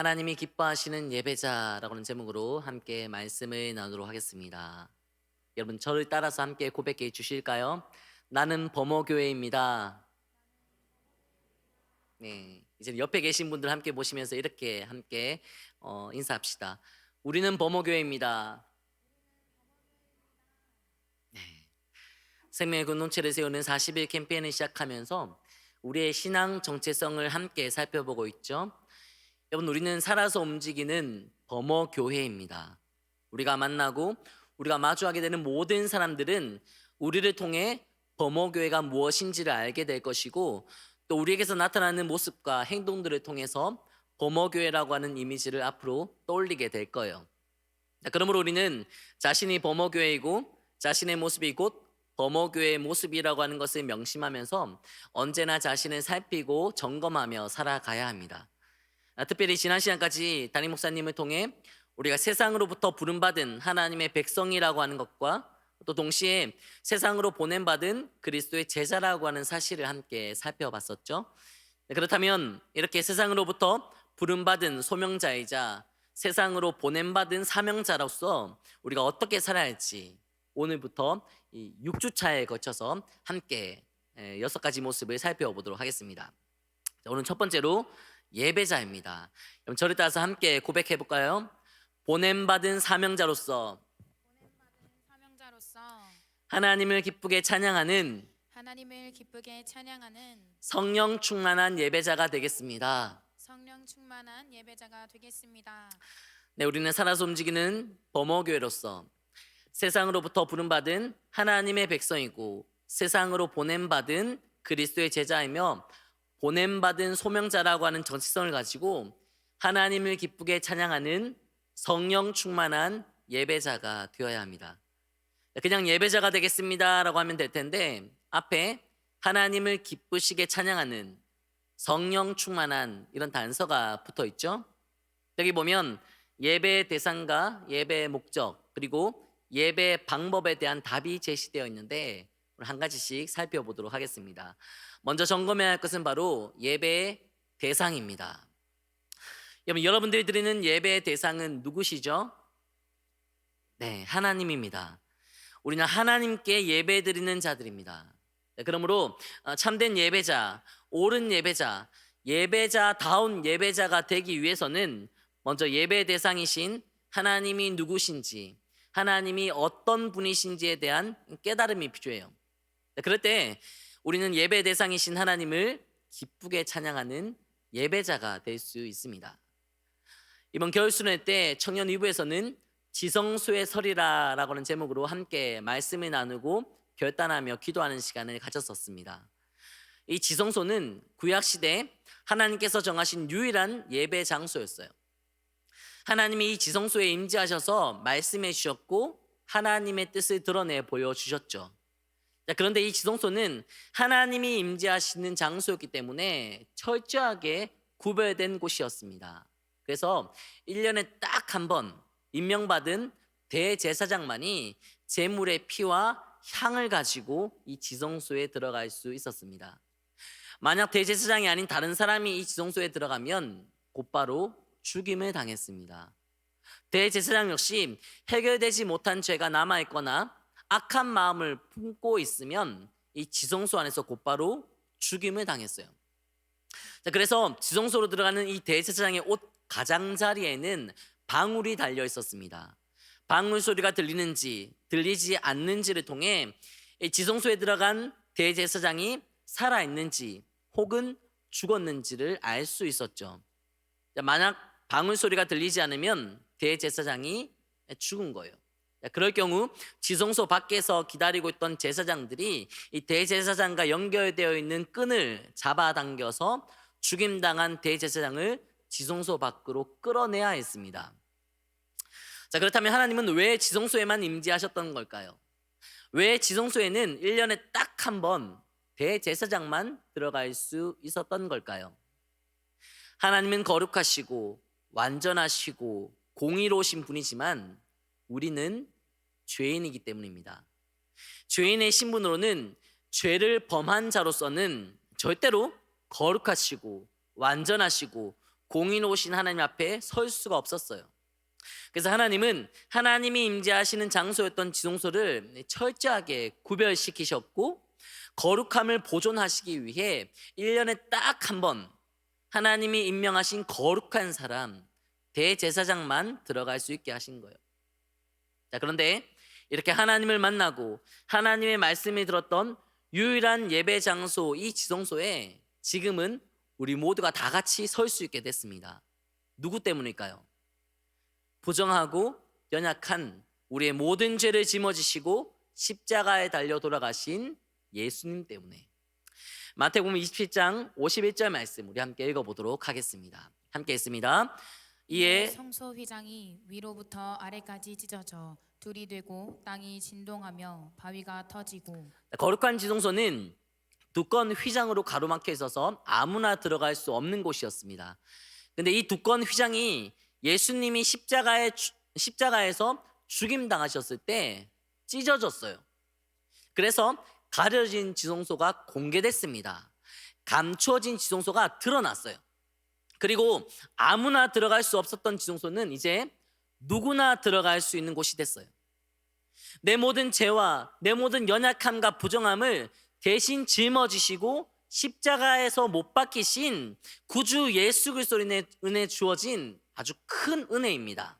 하나님이 기뻐하시는 예배자라고는 제목으로 함께 말씀을 나누도록 하겠습니다. 여러분 저를 따라서 함께 고백해 주실까요? 나는 범어교회입니다. 네, 이제 옆에 계신 분들 함께 보시면서 이렇게 함께 인사합시다. 우리는 범어교회입니다. 네, 생명의 공동체를 세우는 40일 캠페인을 시작하면서 우리의 신앙 정체성을 함께 살펴보고 있죠. 여러분 우리는 살아서 움직이는 범어교회입니다. 우리가 만나고 우리가 마주하게 되는 모든 사람들은 우리를 통해 범어교회가 무엇인지를 알게 될 것이고, 또 우리에게서 나타나는 모습과 행동들을 통해서 범어교회라고 하는 이미지를 앞으로 떠올리게 될 거예요. 자, 그러므로 우리는 자신이 범어교회이고 자신의 모습이 곧 범어교회의 모습이라고 하는 것을 명심하면서 언제나 자신을 살피고 점검하며 살아가야 합니다. 특별히 지난 시간까지 담임 목사님을 통해 우리가 세상으로부터 부름받은 하나님의 백성이라고 하는 것과 또 동시에 세상으로 보냄받은 그리스도의 제자라고 하는 사실을 함께 살펴봤었죠. 그렇다면 이렇게 세상으로부터 부름받은 소명자이자 세상으로 보냄받은 사명자로서 우리가 어떻게 살아야 할지 오늘부터 이 6주차에 거쳐서 함께 6가지 모습을 살펴보도록 하겠습니다. 오늘 첫 번째로 예배자입니다. 그럼 저를 따라서 함께 고백해 볼까요? 보냄받은 사명자로서 사명자로서 하나님을 기쁘게 찬양하는 하나님을 기쁘게 찬양하는 성령 충만한 예배자가 되겠습니다. 성령 충만한 예배자가 되겠습니다. 네, 우리는 살아서 움직이는 범어교회로서 세상으로부터 부름받은 하나님의 백성이고 세상으로 보냄받은 그리스도의 제자이며 보냄받은 소명자라고 하는 정체성을 가지고 하나님을 기쁘게 찬양하는 성령 충만한 예배자가 되어야 합니다. 그냥 예배자가 되겠습니다라고 하면 될 텐데 앞에 하나님을 기쁘시게 찬양하는 성령 충만한 이런 단서가 붙어 있죠. 여기 보면 예배의 대상과 예배의 목적 그리고 예배 방법에 대한 답이 제시되어 있는데 한 가지씩 살펴보도록 하겠습니다. 먼저 점검해야 할 것은 바로 예배의 대상입니다. 여러분들이 드리는 예배의 대상은 누구시죠? 네, 하나님입니다. 우리는 하나님께 예배 드리는 자들입니다. 그러므로 참된 예배자, 옳은 예배자, 예배자다운 예배자가 되기 위해서는 먼저 예배 대상이신 하나님이 누구신지, 하나님이 어떤 분이신지에 대한 깨달음이 필요해요. 그럴 때 우리는 예배 대상이신 하나님을 기쁘게 찬양하는 예배자가 될 수 있습니다. 이번 겨울 수련회 때 청년 위부에서는 지성소에 서리라라고 하는 제목으로 함께 말씀을 나누고 결단하며 기도하는 시간을 가졌었습니다. 이 지성소는 구약 시대 하나님께서 정하신 유일한 예배 장소였어요. 하나님이 이 지성소에 임재하셔서 말씀해 주셨고 하나님의 뜻을 드러내 보여주셨죠. 그런데 이 지성소는 하나님이 임재하시는 장소였기 때문에 철저하게 구별된 곳이었습니다. 그래서 1년에 딱 한 번 임명받은 대제사장만이 제물의 피와 향을 가지고 이 지성소에 들어갈 수 있었습니다. 만약 대제사장이 아닌 다른 사람이 이 지성소에 들어가면 곧바로 죽임을 당했습니다. 대제사장 역시 해결되지 못한 죄가 남아있거나 악한 마음을 품고 있으면 이 지성소 안에서 곧바로 죽임을 당했어요. 그래서 지성소로 들어가는 이 대제사장의 옷 가장자리에는 방울이 달려 있었습니다. 방울 소리가 들리는지 들리지 않는지를 통해 이 지성소에 들어간 대제사장이 살아있는지 혹은 죽었는지를 알 수 있었죠. 만약 방울 소리가 들리지 않으면 대제사장이 죽은 거예요. 그럴 경우 지성소 밖에서 기다리고 있던 제사장들이 이 대제사장과 연결되어 있는 끈을 잡아당겨서 죽임당한 대제사장을 지성소 밖으로 끌어내야 했습니다. 자, 그렇다면 하나님은 왜 지성소에만 임재하셨던 걸까요? 왜 지성소에는 1년에 딱 한 번 대제사장만 들어갈 수 있었던 걸까요? 하나님은 거룩하시고 완전하시고 공의로우신 분이지만 우리는 죄인이기 때문입니다. 죄인의 신분으로는 죄를 범한 자로서는 절대로 거룩하시고 완전하시고 공의로우신 하나님 앞에 설 수가 없었어요. 그래서 하나님은 하나님이 임재하시는 장소였던 지성소를 철저하게 구별시키셨고 거룩함을 보존하시기 위해 1년에 딱 한 번 하나님이 임명하신 거룩한 사람 대제사장만 들어갈 수 있게 하신 거예요. 자, 그런데 이렇게 하나님을 만나고 하나님의 말씀을 들었던 유일한 예배 장소 이 지성소에 지금은 우리 모두가 다 같이 설 수 있게 됐습니다. 누구 때문일까요? 부정하고 연약한 우리의 모든 죄를 짊어지시고 십자가에 달려 돌아가신 예수님 때문에. 마태복음 27장 51절 말씀 우리 함께 읽어보도록 하겠습니다. 함께 읽습니다. 이에 성소 휘장이 위로부터 아래까지 찢어져 둘이 되고 땅이 진동하며 바위가 터지고. 거룩한 지성소는 두꺼운 휘장으로 가로막혀 있어서 아무나 들어갈 수 없는 곳이었습니다. 근데 이 두꺼운 휘장이 예수님이 십자가에서 죽임 당하셨을 때 찢어졌어요. 그래서 가려진 지성소가 공개됐습니다. 감추어진 지성소가 드러났어요. 그리고 아무나 들어갈 수 없었던 지성소는 이제 누구나 들어갈 수 있는 곳이 됐어요. 내 모든 죄와 내 모든 연약함과 부정함을 대신 짊어지시고 십자가에서 못 박히신 구주 예수 그리스도로 인해 주어진 아주 큰 은혜입니다.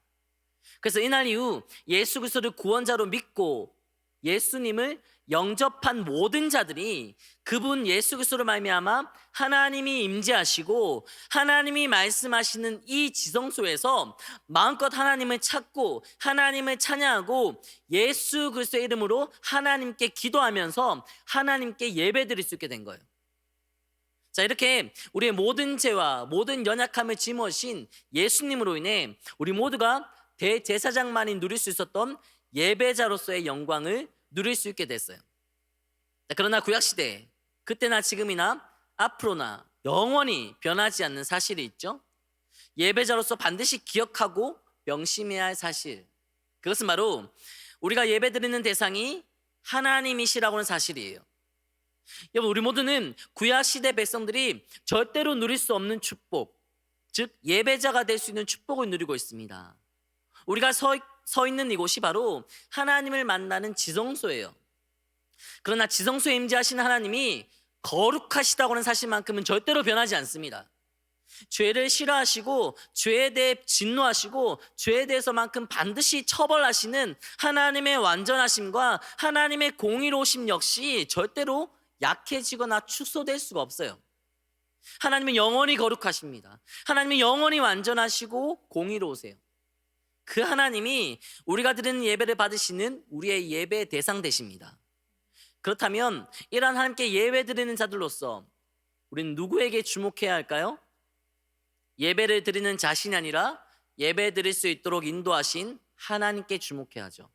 그래서 이날 이후 예수 그리스도를 구원자로 믿고 예수님을 영접한 모든 자들이 그분 예수 그리스도로 말미암아 하나님이 임재하시고 하나님이 말씀하시는 이 지성소에서 마음껏 하나님을 찾고 하나님을 찬양하고 예수 그리스도의 이름으로 하나님께 기도하면서 하나님께 예배드릴 수 있게 된 거예요. 자, 이렇게 우리의 모든 죄와 모든 연약함을 짊어진 예수님으로 인해 우리 모두가 대제사장만이 누릴 수 있었던 예배자로서의 영광을 누릴 수 있게 됐어요. 그러나 구약시대 그때나 지금이나 앞으로나 영원히 변하지 않는 사실이 있죠. 예배자로서 반드시 기억하고 명심해야 할 사실, 그것은 바로 우리가 예배드리는 대상이 하나님이시라고 하는 사실이에요. 여러분, 우리 모두는 구약시대 백성들이 절대로 누릴 수 없는 축복, 즉 예배자가 될 수 있는 축복을 누리고 있습니다. 우리가 서 있는 이곳이 바로 하나님을 만나는 지성소예요. 그러나 지성소에 임재하신 하나님이 거룩하시다고 하는 사실만큼은 절대로 변하지 않습니다. 죄를 싫어하시고 죄에 대해 진노하시고 죄에 대해서만큼 반드시 처벌하시는 하나님의 완전하심과 하나님의 공의로우심 역시 절대로 약해지거나 축소될 수가 없어요. 하나님은 영원히 거룩하십니다. 하나님은 영원히 완전하시고 공의로우세요. 그 하나님이 우리가 드리는 예배를 받으시는 우리의 예배 대상 되십니다. 그렇다면 이러한 하나님께 예배 드리는 자들로서 우리는 누구에게 주목해야 할까요? 예배를 드리는 자신이 아니라 예배 드릴 수 있도록 인도하신 하나님께 주목해야죠.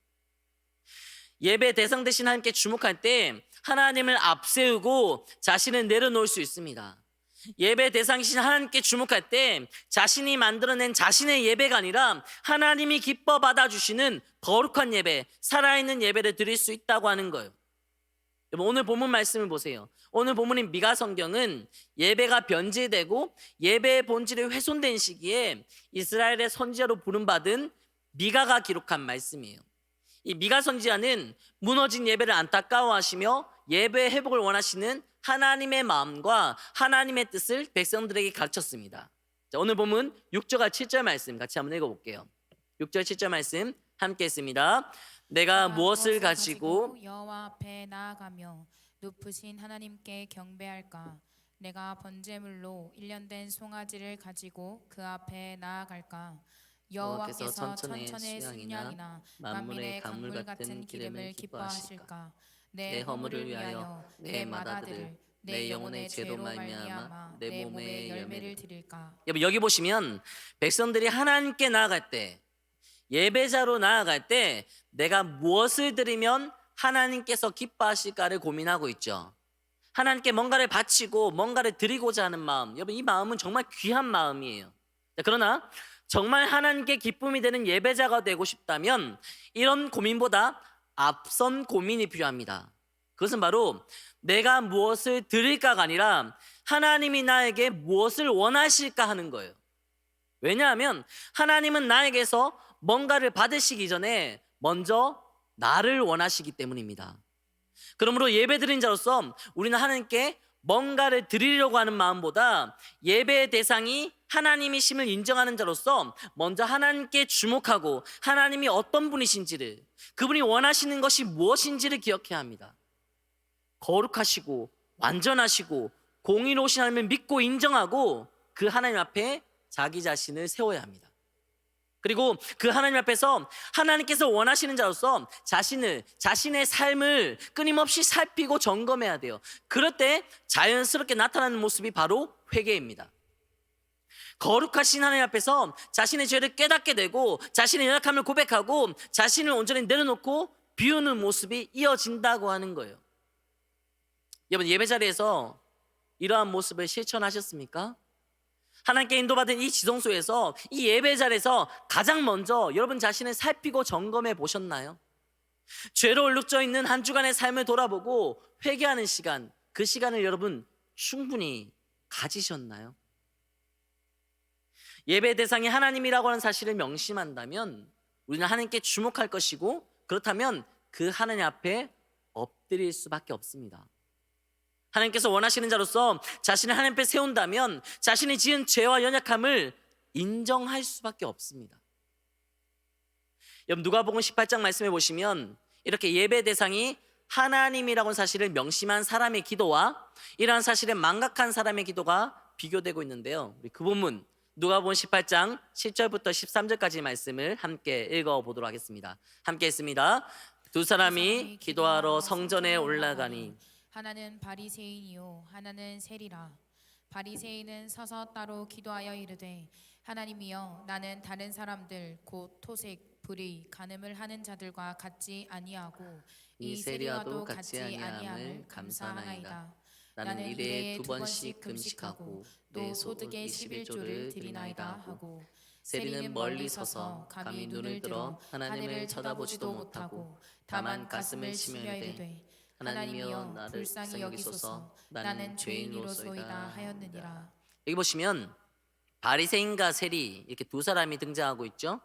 예배 대상 되신 하나님께 주목할 때 하나님을 앞세우고 자신을 내려놓을 수 있습니다. 예배 대상이신 하나님께 주목할 때 자신이 만들어낸 자신의 예배가 아니라 하나님이 기뻐 받아주시는 거룩한 예배, 살아있는 예배를 드릴 수 있다고 하는 거예요. 오늘 본문 말씀을 보세요. 오늘 본문인 미가 성경은 예배가 변질되고 예배의 본질이 훼손된 시기에 이스라엘의 선지자로 부름받은 미가가 기록한 말씀이에요. 이 미가 선지자는 무너진 예배를 안타까워하시며 예배 회복을 원하시는 하나님의 마음과 하나님의 뜻을 백성들에게 가르쳤습니다. 자, 오늘 본문 6절과 7절 말씀 같이 한번 읽어볼게요. 6절 7절 말씀 함께 했습니다. 내가 무엇을 가지고 여호와 앞에 나아가며 높으신 하나님께 경배할까? 내가 번제물로 1년 된 송아지를 가지고 그 앞에 나아갈까? 여호와께서 천천의 순양이나 만물의 강물 같은 기름을 기뻐하실까? 내 허물을 위하여 내 맏아들을 내 영혼의 죄로 말미암아 내 몸에 열매를 드릴까? 여기 보시면 백성들이 하나님께 나아갈 때, 예배자로 나아갈 때 내가 무엇을 드리면 하나님께서 기뻐하실까를 고민하고 있죠. 하나님께 뭔가를 바치고 뭔가를 드리고자 하는 마음, 여러분 이 마음은 정말 귀한 마음이에요. 그러나 정말 하나님께 기쁨이 되는 예배자가 되고 싶다면 이런 고민보다 앞선 고민이 필요합니다. 그것은 바로 내가 무엇을 드릴까가 아니라 하나님이 나에게 무엇을 원하실까 하는 거예요. 왜냐하면 하나님은 나에게서 뭔가를 받으시기 전에 먼저 나를 원하시기 때문입니다. 그러므로 예배드린 자로서 우리는 하나님께 뭔가를 드리려고 하는 마음보다 예배의 대상이 하나님이심을 인정하는 자로서 먼저 하나님께 주목하고 하나님이 어떤 분이신지를, 그분이 원하시는 것이 무엇인지를 기억해야 합니다. 거룩하시고 완전하시고 공의로우신 하나님을 믿고 인정하고 그 하나님 앞에 자기 자신을 세워야 합니다. 그리고 그 하나님 앞에서 하나님께서 원하시는 자로서 자신의 삶을 끊임없이 살피고 점검해야 돼요. 그럴 때 자연스럽게 나타나는 모습이 바로 회개입니다. 거룩하신 하나님 앞에서 자신의 죄를 깨닫게 되고 자신의 연약함을 고백하고 자신을 온전히 내려놓고 비우는 모습이 이어진다고 하는 거예요. 여러분, 예배 자리에서 이러한 모습을 실천하셨습니까? 하나님께 인도받은 이 지성소에서, 이 예배 자리에서 가장 먼저 여러분 자신을 살피고 점검해 보셨나요? 죄로 얼룩져 있는 한 주간의 삶을 돌아보고 회개하는 시간, 그 시간을 여러분 충분히 가지셨나요? 예배 대상이 하나님이라고 하는 사실을 명심한다면 우리는 하나님께 주목할 것이고, 그렇다면 그 하나님 앞에 엎드릴 수밖에 없습니다. 하나님께서 원하시는 자로서 자신을 하나님 앞에 세운다면 자신이 지은 죄와 연약함을 인정할 수밖에 없습니다. 여러분, 누가복음 18장 말씀해 보시면 이렇게 예배 대상이 하나님이라고 하는 사실을 명심한 사람의 기도와 이러한 사실에 망각한 사람의 기도가 비교되고 있는데요. 우리 그 본문 누가복음 18장 10절부터 13절까지 말씀을 함께 읽어보도록 하겠습니다. 함께 했습니다. 두 사람이 기도하러 성전에 올라가니 하나는 바리새인이요 하나는 세리라. 바리새인은 서서 따로 기도하여 이르되 하나님이여, 나는 다른 사람들 곧 토색, 불의, 간음을 하는 자들과 같지 아니하고 이 세리와도 같지 아니함을 감사하나이다. 나는 일에 2번씩 금식하고 또 소득의 11조를 드리나이다 하고, 세리는 멀리 서서 감히 눈을 들어 하늘을 쳐다보지도 못하고 다만 가슴을 치며 이르되 하나님이여, 나를 불쌍히 여기소서, 나는 죄인으로소이다 하였느니라. 여기 보시면 바리새인과 세리, 이렇게 두 사람이 등장하고 있죠.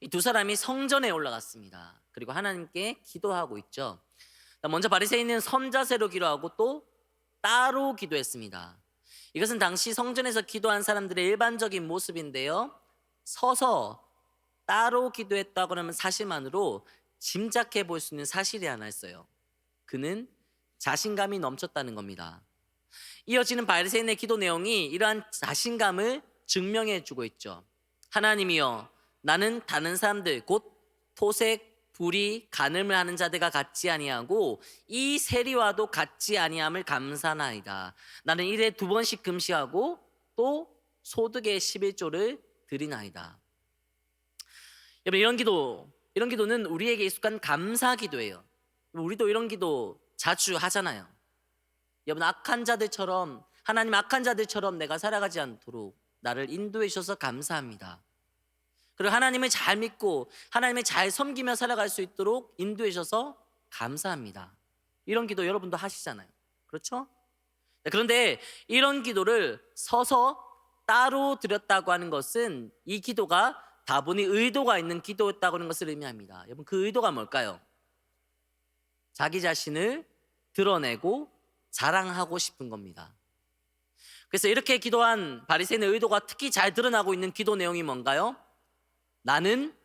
이 두 사람이 성전에 올라갔습니다. 그리고 하나님께 기도하고 있죠. 먼저 바리새인은 섬자세로 기도하고 또 따로 기도했습니다. 이것은 당시 성전에서 기도한 사람들의 일반적인 모습인데요, 서서 따로 기도했다고 하는 사실만으로 짐작해 볼 수 있는 사실이 하나 있어요. 그는 자신감이 넘쳤다는 겁니다. 이어지는 바리새인의 기도 내용이 이러한 자신감을 증명해 주고 있죠. 하나님이여, 나는 다른 사람들 곧 토색, 불의, 간음을 하는 자들과 같지 아니하고 이 세리와도 같지 아니함을 감사나이다. 나는 일에 2번씩 금식하고 또 소득의 11조를 드리나이다. 여러분, 이런 기도는 우리에게 익숙한 감사 기도예요. 우리도 이런 기도 자주 하잖아요. 여러분, 하나님 악한 자들처럼 내가 살아가지 않도록 나를 인도해 주셔서 감사합니다. 그리고 하나님을 잘 믿고 하나님을 잘 섬기며 살아갈 수 있도록 인도해 주셔서 감사합니다. 이런 기도 여러분도 하시잖아요. 그렇죠? 그런데 이런 기도를 서서 따로 드렸다고 하는 것은 이 기도가 다분히 의도가 있는 기도였다고 하는 것을 의미합니다. 여러분, 그 의도가 뭘까요? 자기 자신을 드러내고 자랑하고 싶은 겁니다. 그래서 이렇게 기도한 바리새인의 의도가 특히 잘 드러나고 있는 기도 내용이 뭔가요? 나는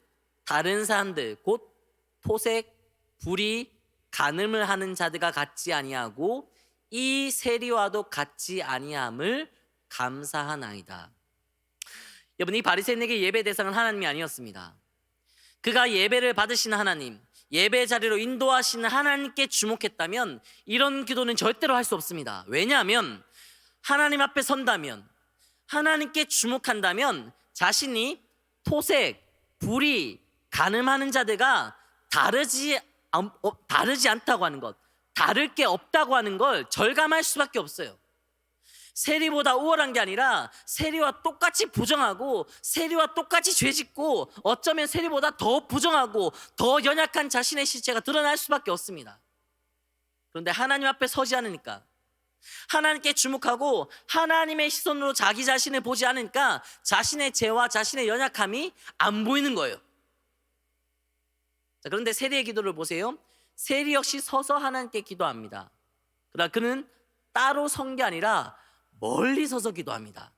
다른 사람들 곧 토색, 불의, 간음을 하는 자들과 같지 아니하고 이 세리와도 같지 아니함을 감사하나이다. 여러분, 이 바리새인에게 예배 대상은 하나님이 아니었습니다. 그가 예배를 받으시는 하나님, 예배 자리로 인도하시는 하나님께 주목했다면 이런 기도는 절대로 할 수 없습니다. 왜냐하면 하나님 앞에 선다면, 하나님께 주목한다면 자신이 토색, 불의, 간음하는 자들과 다르지 않다고 하는 것, 다를 게 없다고 하는 걸 절감할 수밖에 없어요. 세리보다 우월한 게 아니라 세리와 똑같이 부정하고 세리와 똑같이 죄짓고 어쩌면 세리보다 더 부정하고 더 연약한 자신의 실체가 드러날 수밖에 없습니다. 그런데 하나님 앞에 서지 않으니까, 하나님께 주목하고 하나님의 시선으로 자기 자신을 보지 않으니까 자신의 죄와 자신의 연약함이 안 보이는 거예요. 자, 그런데 세리의 기도를 보세요. 세리 역시 서서 하나님께 기도합니다. 그러나 그는 따로 선 게 아니라 멀리 서서 기도합니다.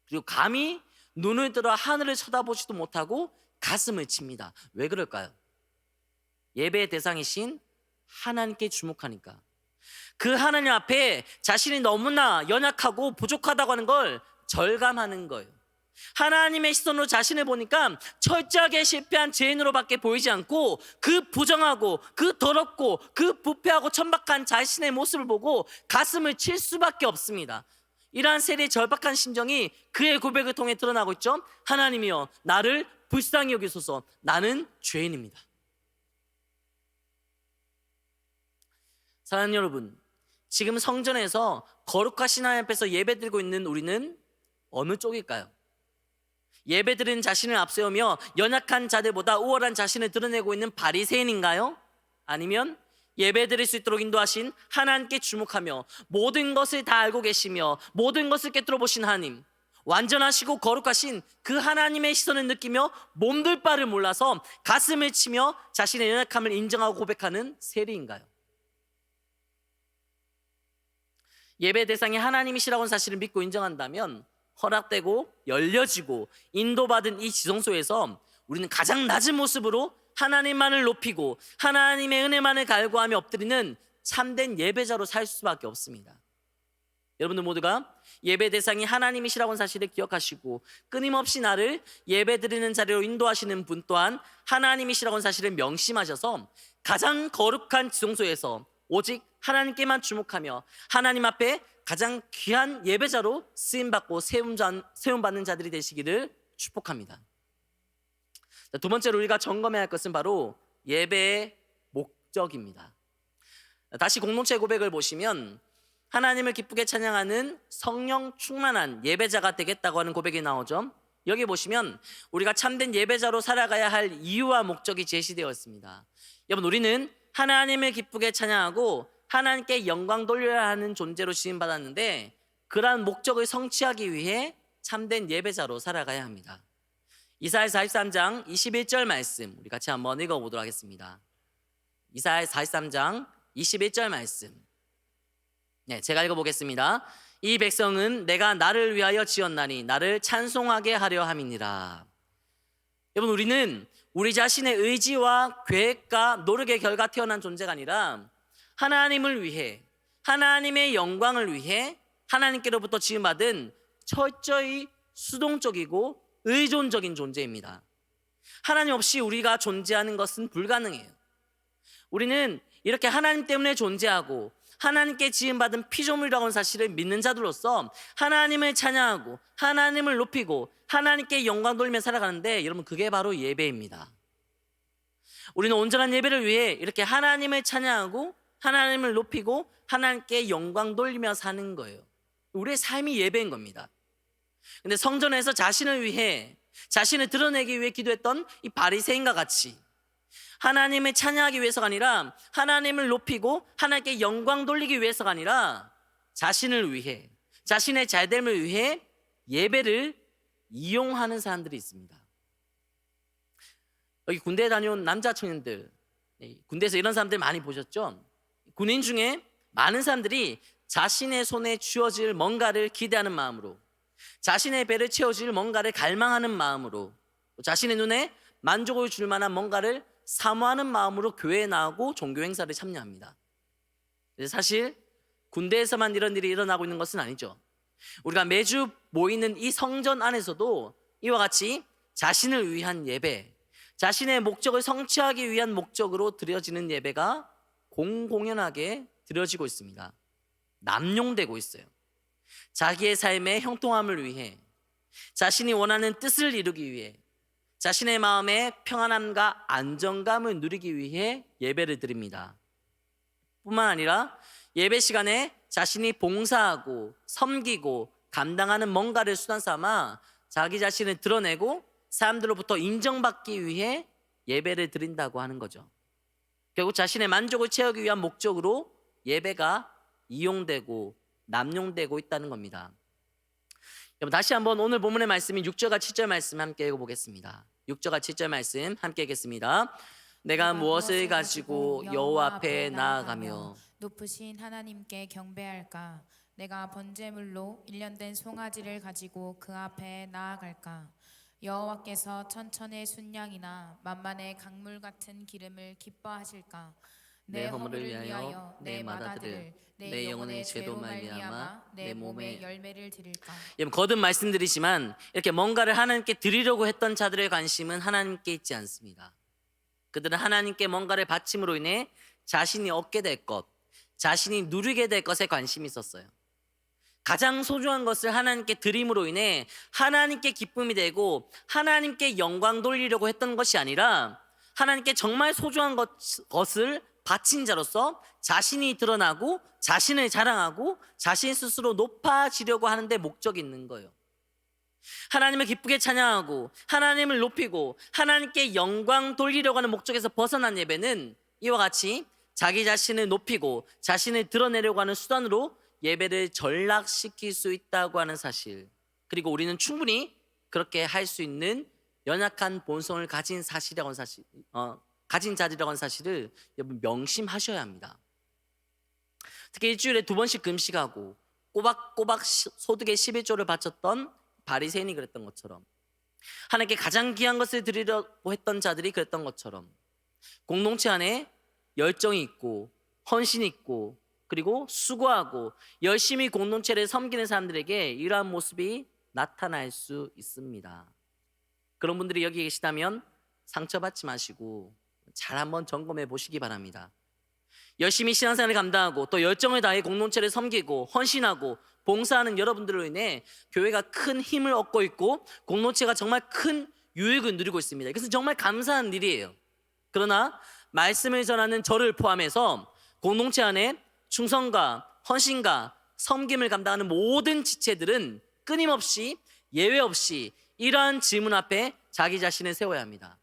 그리고 감히 눈을 들어 하늘을 쳐다보지도 못하고 가슴을 칩니다. 왜 그럴까요? 예배의 대상이신 하나님께 주목하니까. 그 하나님 앞에 자신이 너무나 연약하고 부족하다고 하는 걸 절감하는 거예요. 하나님의 시선으로 자신을 보니까 철저하게 실패한 죄인으로밖에 보이지 않고 그 부정하고 그 더럽고 그 부패하고 천박한 자신의 모습을 보고 가슴을 칠 수밖에 없습니다. 이러한 세리의 절박한 심정이 그의 고백을 통해 드러나고 있죠. 하나님이여 나를 불쌍히 여기소서. 나는 죄인입니다. 사랑하는 여러분, 지금 성전에서 거룩하신 하나님 앞에서 예배드리고 있는 우리는 어느 쪽일까요? 예배드리는 자신을 앞세우며 연약한 자들보다 우월한 자신을 드러내고 있는 바리새인인가요? 아니면 예배드릴 수 있도록 인도하신 하나님께 주목하며 모든 것을 다 알고 계시며 모든 것을 꿰뚫어 보신 하나님, 완전하시고 거룩하신 그 하나님의 시선을 느끼며 몸둘 바를 몰라서 가슴을 치며 자신의 연약함을 인정하고 고백하는 세리인가요? 예배 대상이 하나님이시라고 하는 사실을 믿고 인정한다면 허락되고 열려지고 인도받은 이 지성소에서 우리는 가장 낮은 모습으로 하나님만을 높이고 하나님의 은혜만을 갈구하며 엎드리는 참된 예배자로 살 수밖에 없습니다. 여러분들 모두가 예배 대상이 하나님이시라고 하는 사실을 기억하시고 끊임없이 나를 예배드리는 자리로 인도하시는 분 또한 하나님이시라고 하는 사실을 명심하셔서 가장 거룩한 지성소에서 오직 하나님께만 주목하며 하나님 앞에 가장 귀한 예배자로 쓰임받고 세움받는 자들이 되시기를 축복합니다. 두 번째로 우리가 점검해야 할 것은 바로 예배의 목적입니다. 다시 공동체 고백을 보시면 하나님을 기쁘게 찬양하는 성령 충만한 예배자가 되겠다고 하는 고백이 나오죠. 여기 보시면 우리가 참된 예배자로 살아가야 할 이유와 목적이 제시되어 있습니다. 여러분, 우리는 하나님을 기쁘게 찬양하고 하나님께 영광 돌려야 하는 존재로 지음받았는데 그러한 목적을 성취하기 위해 참된 예배자로 살아가야 합니다. 이사야 43장 21절 말씀 우리 같이 한번 읽어보도록 하겠습니다. 이사야 43장 21절 말씀, 제가 읽어보겠습니다. 이 백성은 내가 나를 위하여 지었나니 나를 찬송하게 하려 함이니라. 여러분, 우리는 우리 자신의 의지와 계획과 노력의 결과 태어난 존재가 아니라 하나님을 위해 하나님의 영광을 위해 하나님께로부터 지음받은 철저히 수동적이고 의존적인 존재입니다. 하나님 없이 우리가 존재하는 것은 불가능해요. 우리는 이렇게 하나님 때문에 존재하고 하나님께 지음받은 피조물이라고 하는 사실을 믿는 자들로서 하나님을 찬양하고 하나님을 높이고 하나님께 영광 돌리며 살아가는데 여러분, 그게 바로 예배입니다. 우리는 온전한 예배를 위해 이렇게 하나님을 찬양하고 하나님을 높이고 하나님께 영광 돌리며 사는 거예요. 우리의 삶이 예배인 겁니다. 근데 성전에서 자신을 위해 자신을 드러내기 위해 기도했던 이 바리새인과 같이 하나님을 찬양하기 위해서가 아니라 하나님을 높이고 하나님께 영광 돌리기 위해서가 아니라 자신을 위해 자신의 잘됨을 위해 예배를 이용하는 사람들이 있습니다. 여기 군대에 다녀온 남자 청년들, 군대에서 이런 사람들 많이 보셨죠? 군인 중에 많은 사람들이 자신의 손에 쥐어질 뭔가를 기대하는 마음으로, 자신의 배를 채워질 뭔가를 갈망하는 마음으로, 자신의 눈에 만족을 줄 만한 뭔가를 사모하는 마음으로 교회에 나오고 종교 행사를 참여합니다. 사실 군대에서만 이런 일이 일어나고 있는 것은 아니죠. 우리가 매주 모이는 이 성전 안에서도 이와 같이 자신을 위한 예배, 자신의 목적을 성취하기 위한 목적으로 드려지는 예배가 공공연하게 드려지고 있습니다. 남용되고 있어요. 자기의 삶의 형통함을 위해, 자신이 원하는 뜻을 이루기 위해, 자신의 마음의 평안함과 안정감을 누리기 위해 예배를 드립니다. 뿐만 아니라 예배 시간에 자신이 봉사하고 섬기고 감당하는 뭔가를 수단 삼아 자기 자신을 드러내고 사람들로부터 인정받기 위해 예배를 드린다고 하는 거죠. 결국 자신의 만족을 채우기 위한 목적으로 예배가 이용되고 남용되고 있다는 겁니다. 여러분 다시 한번 오늘 본문의 말씀인 6절과 7절 말씀 함께 읽어보겠습니다. 6절과 7절 말씀 함께 읽겠습니다. 내가 무엇을 가지고 여호와 앞에 나아가며 높으신 하나님께 경배할까? 내가 번제물로 일련된 송아지를 가지고 그 앞에 나아갈까? 여호와께서 천천의 순양이나 만만의 강물 같은 기름을 기뻐하실까? 내 허물을 위하여 내 맏아들을 내 영혼의 죄로 말미암아 내 몸에 열매를 드릴까? 여러분 거듭 말씀드리지만 이렇게 뭔가를 하나님께 드리려고 했던 자들의 관심은 하나님께 있지 않습니다. 그들은 하나님께 뭔가를 바침으로 인해 자신이 얻게 될 것, 자신이 누리게 될 것에 관심이 있었어요. 가장 소중한 것을 하나님께 드림으로 인해 하나님께 기쁨이 되고 하나님께 영광 돌리려고 했던 것이 아니라 하나님께 정말 소중한 것을 바친 자로서 자신이 드러나고 자신을 자랑하고 자신 스스로 높아지려고 하는데 목적이 있는 거예요. 하나님을 기쁘게 찬양하고 하나님을 높이고 하나님께 영광 돌리려고 하는 목적에서 벗어난 예배는 이와 같이 자기 자신을 높이고 자신을 드러내려고 하는 수단으로 예배를 전락시킬 수 있다고 하는 사실, 그리고 우리는 충분히 그렇게 할 수 있는 연약한 본성을 가진 사실이라고 하는 사실, 가진 자리라고 하는 사실을 여러분 명심하셔야 합니다. 특히 일주일에 2번씩 금식하고 꼬박꼬박 소득의 11조를 바쳤던 바리새인이 그랬던 것처럼, 하나님께 가장 귀한 것을 드리려고 했던 자들이 그랬던 것처럼 공동체 안에 열정이 있고 헌신이 있고 그리고 수고하고 열심히 공동체를 섬기는 사람들에게 이러한 모습이 나타날 수 있습니다. 그런 분들이 여기 계시다면 상처받지 마시고 잘 한번 점검해 보시기 바랍니다. 열심히 신앙생활을 감당하고 또 열정을 다해 공동체를 섬기고 헌신하고 봉사하는 여러분들로 인해 교회가 큰 힘을 얻고 있고 공동체가 정말 큰 유익을 누리고 있습니다. 이것은 정말 감사한 일이에요. 그러나 말씀을 전하는 저를 포함해서 공동체 안에 충성과 헌신과 섬김을 감당하는 모든 지체들은 끊임없이 예외 없이 이러한 질문 앞에 자기 자신을 세워야 합니다.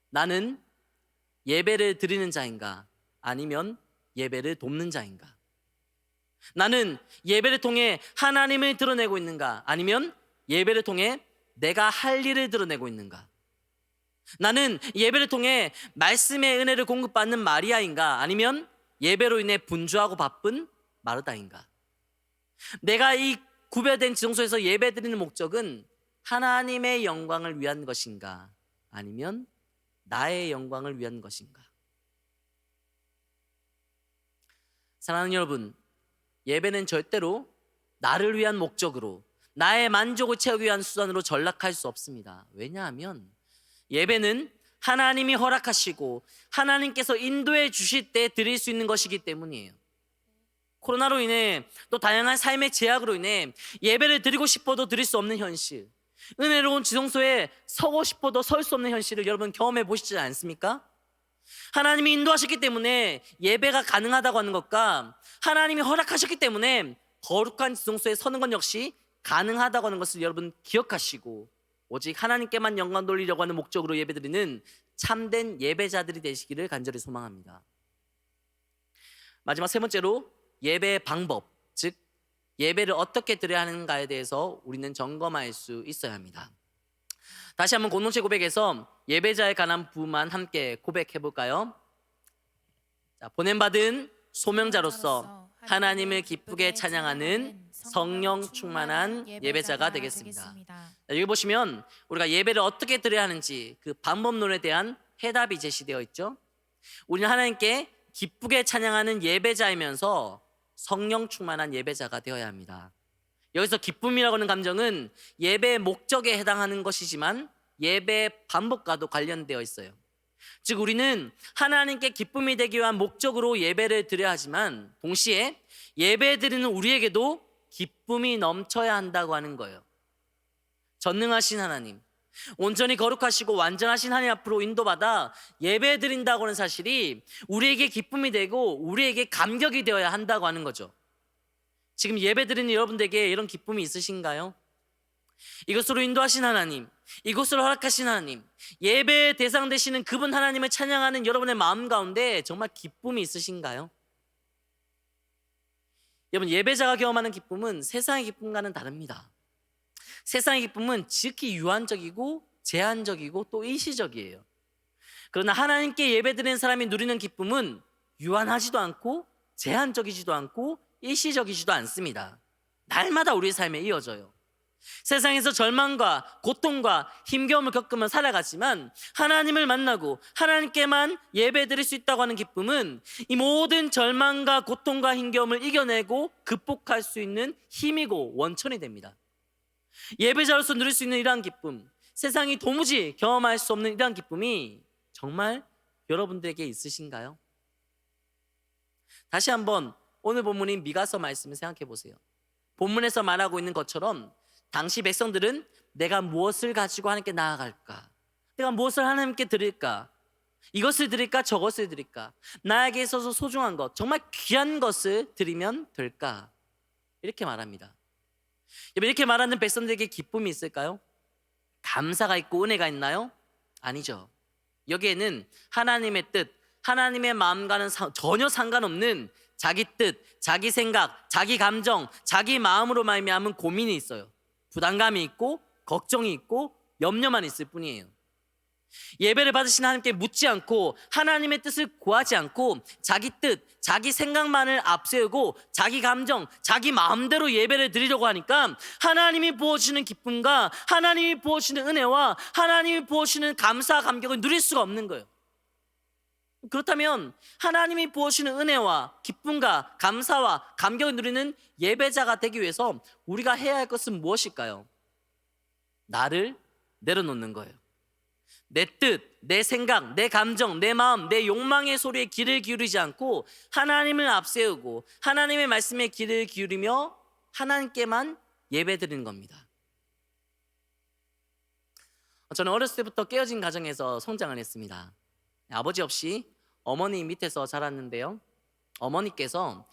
나는 예배를 드리는 자인가? 아니면 예배를 돕는 자인가? 나는 예배를 통해 하나님을 드러내고 있는가? 아니면 예배를 통해 내가 할 일을 드러내고 있는가? 나는 예배를 통해 말씀의 은혜를 공급받는 마리아인가? 아니면 예배로 인해 분주하고 바쁜 마르다인가? 내가 이 구별된 지성소에서 예배 드리는 목적은 하나님의 영광을 위한 것인가? 아니면 나의 영광을 위한 것인가? 사랑하는 여러분, 예배는 절대로 나를 위한 목적으로 나의 만족을 채우기 위한 수단으로 전락할 수 없습니다. 왜냐하면 예배는 하나님이 허락하시고 하나님께서 인도해 주실 때 드릴 수 있는 것이기 때문이에요. 코로나로 인해 또 다양한 삶의 제약으로 인해 예배를 드리고 싶어도 드릴 수 없는 현실, 은혜로운 지성소에 서고 싶어도 설 수 없는 현실을 여러분 경험해 보시지 않습니까? 하나님이 인도하셨기 때문에 예배가 가능하다고 하는 것과 하나님이 허락하셨기 때문에 거룩한 지성소에 서는 것 역시 가능하다고 하는 것을 여러분 기억하시고 오직 하나님께만 영광 돌리려고 하는 목적으로 예배드리는 참된 예배자들이 되시기를 간절히 소망합니다. 마지막 세 번째로 예배의 방법, 즉 예배를 어떻게 드려야 하는가에 대해서 우리는 점검할 수 있어야 합니다. 다시 한번 공동체 고백에서 예배자에 관한 부분만 함께 고백해 볼까요? 보냄받은 소명자로서 하나님을 기쁘게 찬양하는 성령 충만한 예배자가 되겠습니다. 여기 보시면 우리가 예배를 어떻게 드려야 하는지 그 방법론에 대한 해답이 제시되어 있죠. 우리는 하나님께 기쁘게 찬양하는 예배자이면서 성령 충만한 예배자가 되어야 합니다. 여기서 기쁨이라고 하는 감정은 예배의 목적에 해당하는 것이지만 예배의 방법과도 관련되어 있어요. 즉 우리는 하나님께 기쁨이 되기 위한 목적으로 예배를 드려야 하지만 동시에 예배 드리는 우리에게도 기쁨이 넘쳐야 한다고 하는 거예요. 전능하신 하나님, 온전히 거룩하시고 완전하신 하나님 앞으로 인도받아 예배 드린다고 하는 사실이 우리에게 기쁨이 되고 우리에게 감격이 되어야 한다고 하는 거죠. 지금 예배 드리는 여러분들에게 이런 기쁨이 있으신가요? 이것으로 인도하신 하나님, 이것을 허락하신 하나님, 예배의 대상 되시는 그분 하나님을 찬양하는 여러분의 마음 가운데 정말 기쁨이 있으신가요? 여러분, 예배자가 경험하는 기쁨은 세상의 기쁨과는 다릅니다. 세상의 기쁨은 지극히 유한적이고 제한적이고 또 일시적이에요. 그러나 하나님께 예배드리는 사람이 누리는 기쁨은 유한하지도 않고 제한적이지도 않고 일시적이지도 않습니다. 날마다 우리의 삶에 이어져요. 세상에서 절망과 고통과 힘겨움을 겪으며 살아가지만 하나님을 만나고 하나님께만 예배드릴 수 있다고 하는 기쁨은 이 모든 절망과 고통과 힘겨움을 이겨내고 극복할 수 있는 힘이고 원천이 됩니다. 예배자로서 누릴 수 있는 이러한 기쁨, 세상이 도무지 경험할 수 없는 이러한 기쁨이 정말 여러분들에게 있으신가요? 다시 한번 오늘 본문인 미가서 말씀을 생각해 보세요. 본문에서 말하고 있는 것처럼 당시 백성들은 내가 무엇을 가지고 하나님께 나아갈까? 내가 무엇을 하나님께 드릴까? 이것을 드릴까? 저것을 드릴까? 나에게 있어서 소중한 것, 정말 귀한 것을 드리면 될까? 이렇게 말합니다. 이렇게 말하는 백성들에게 기쁨이 있을까요? 감사가 있고 은혜가 있나요? 아니죠. 여기에는 하나님의 뜻, 하나님의 마음과는 전혀 상관없는 자기 뜻, 자기 생각, 자기 감정, 자기 마음으로 말미암은 고민이 있어요. 부담감이 있고 걱정이 있고 염려만 있을 뿐이에요. 예배를 받으신 하나님께 묻지 않고 하나님의 뜻을 구하지 않고 자기 뜻, 자기 생각만을 앞세우고 자기 감정, 자기 마음대로 예배를 드리려고 하니까 하나님이 부어주시는 기쁨과 하나님이 부어주시는 은혜와 하나님이 부어주시는 감사, 감격을 누릴 수가 없는 거예요. 그렇다면 하나님이 부어주시는 은혜와 기쁨과 감사와 감격을 누리는 예배자가 되기 위해서 우리가 해야 할 것은 무엇일까요? 나를 내려놓는 거예요. 내 뜻, 내 생각, 내 감정, 내 마음, 내 욕망의 소리에 귀를 기울이지 않고 하나님을 앞세우고 하나님의 말씀에 귀를 기울이며 하나님께만 예배드리는 겁니다. 저는 어렸을 때부터 깨어진 가정에서 성장을 했습니다. 아버지 없이 어머니 밑에서 자랐는데요, 어머니께서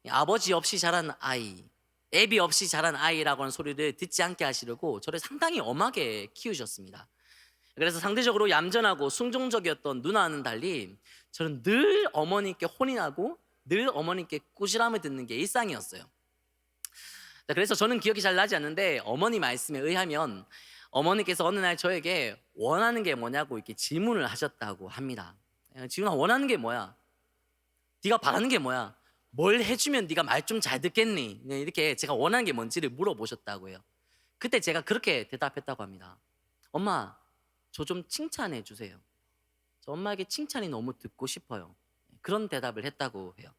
아버지 없이 자란 아이, 애비 없이 자란 아이라고 하는 소리를 듣지 않게 하시려고 저를 상당히 엄하게 키우셨습니다. 그래서 상대적으로 얌전하고 순종적이었던 누나와는 달리 저는 늘 어머니께 혼인하고 늘 어머니께 꾸지람을 듣는 게 일상이었어요. 그래서 저는 기억이 잘 나지 않는데 어머니 말씀에 의하면 어머니께서 어느 날 저에게 원하는 게 뭐냐고 이렇게 질문을 하셨다고 합니다. 지훈아, 원하는 게 뭐야? 네가 바라는 게 뭐야? 뭘 해주면 네가 말 좀 잘 듣겠니? 이렇게 제가 원하는 게 뭔지를 물어보셨다고 해요. 그때 제가 그렇게 대답했다고 합니다. 엄마, 저 좀 칭찬해 주세요. 저 엄마에게 칭찬이 너무 듣고 싶어요. 그런 대답을 했다고 해요.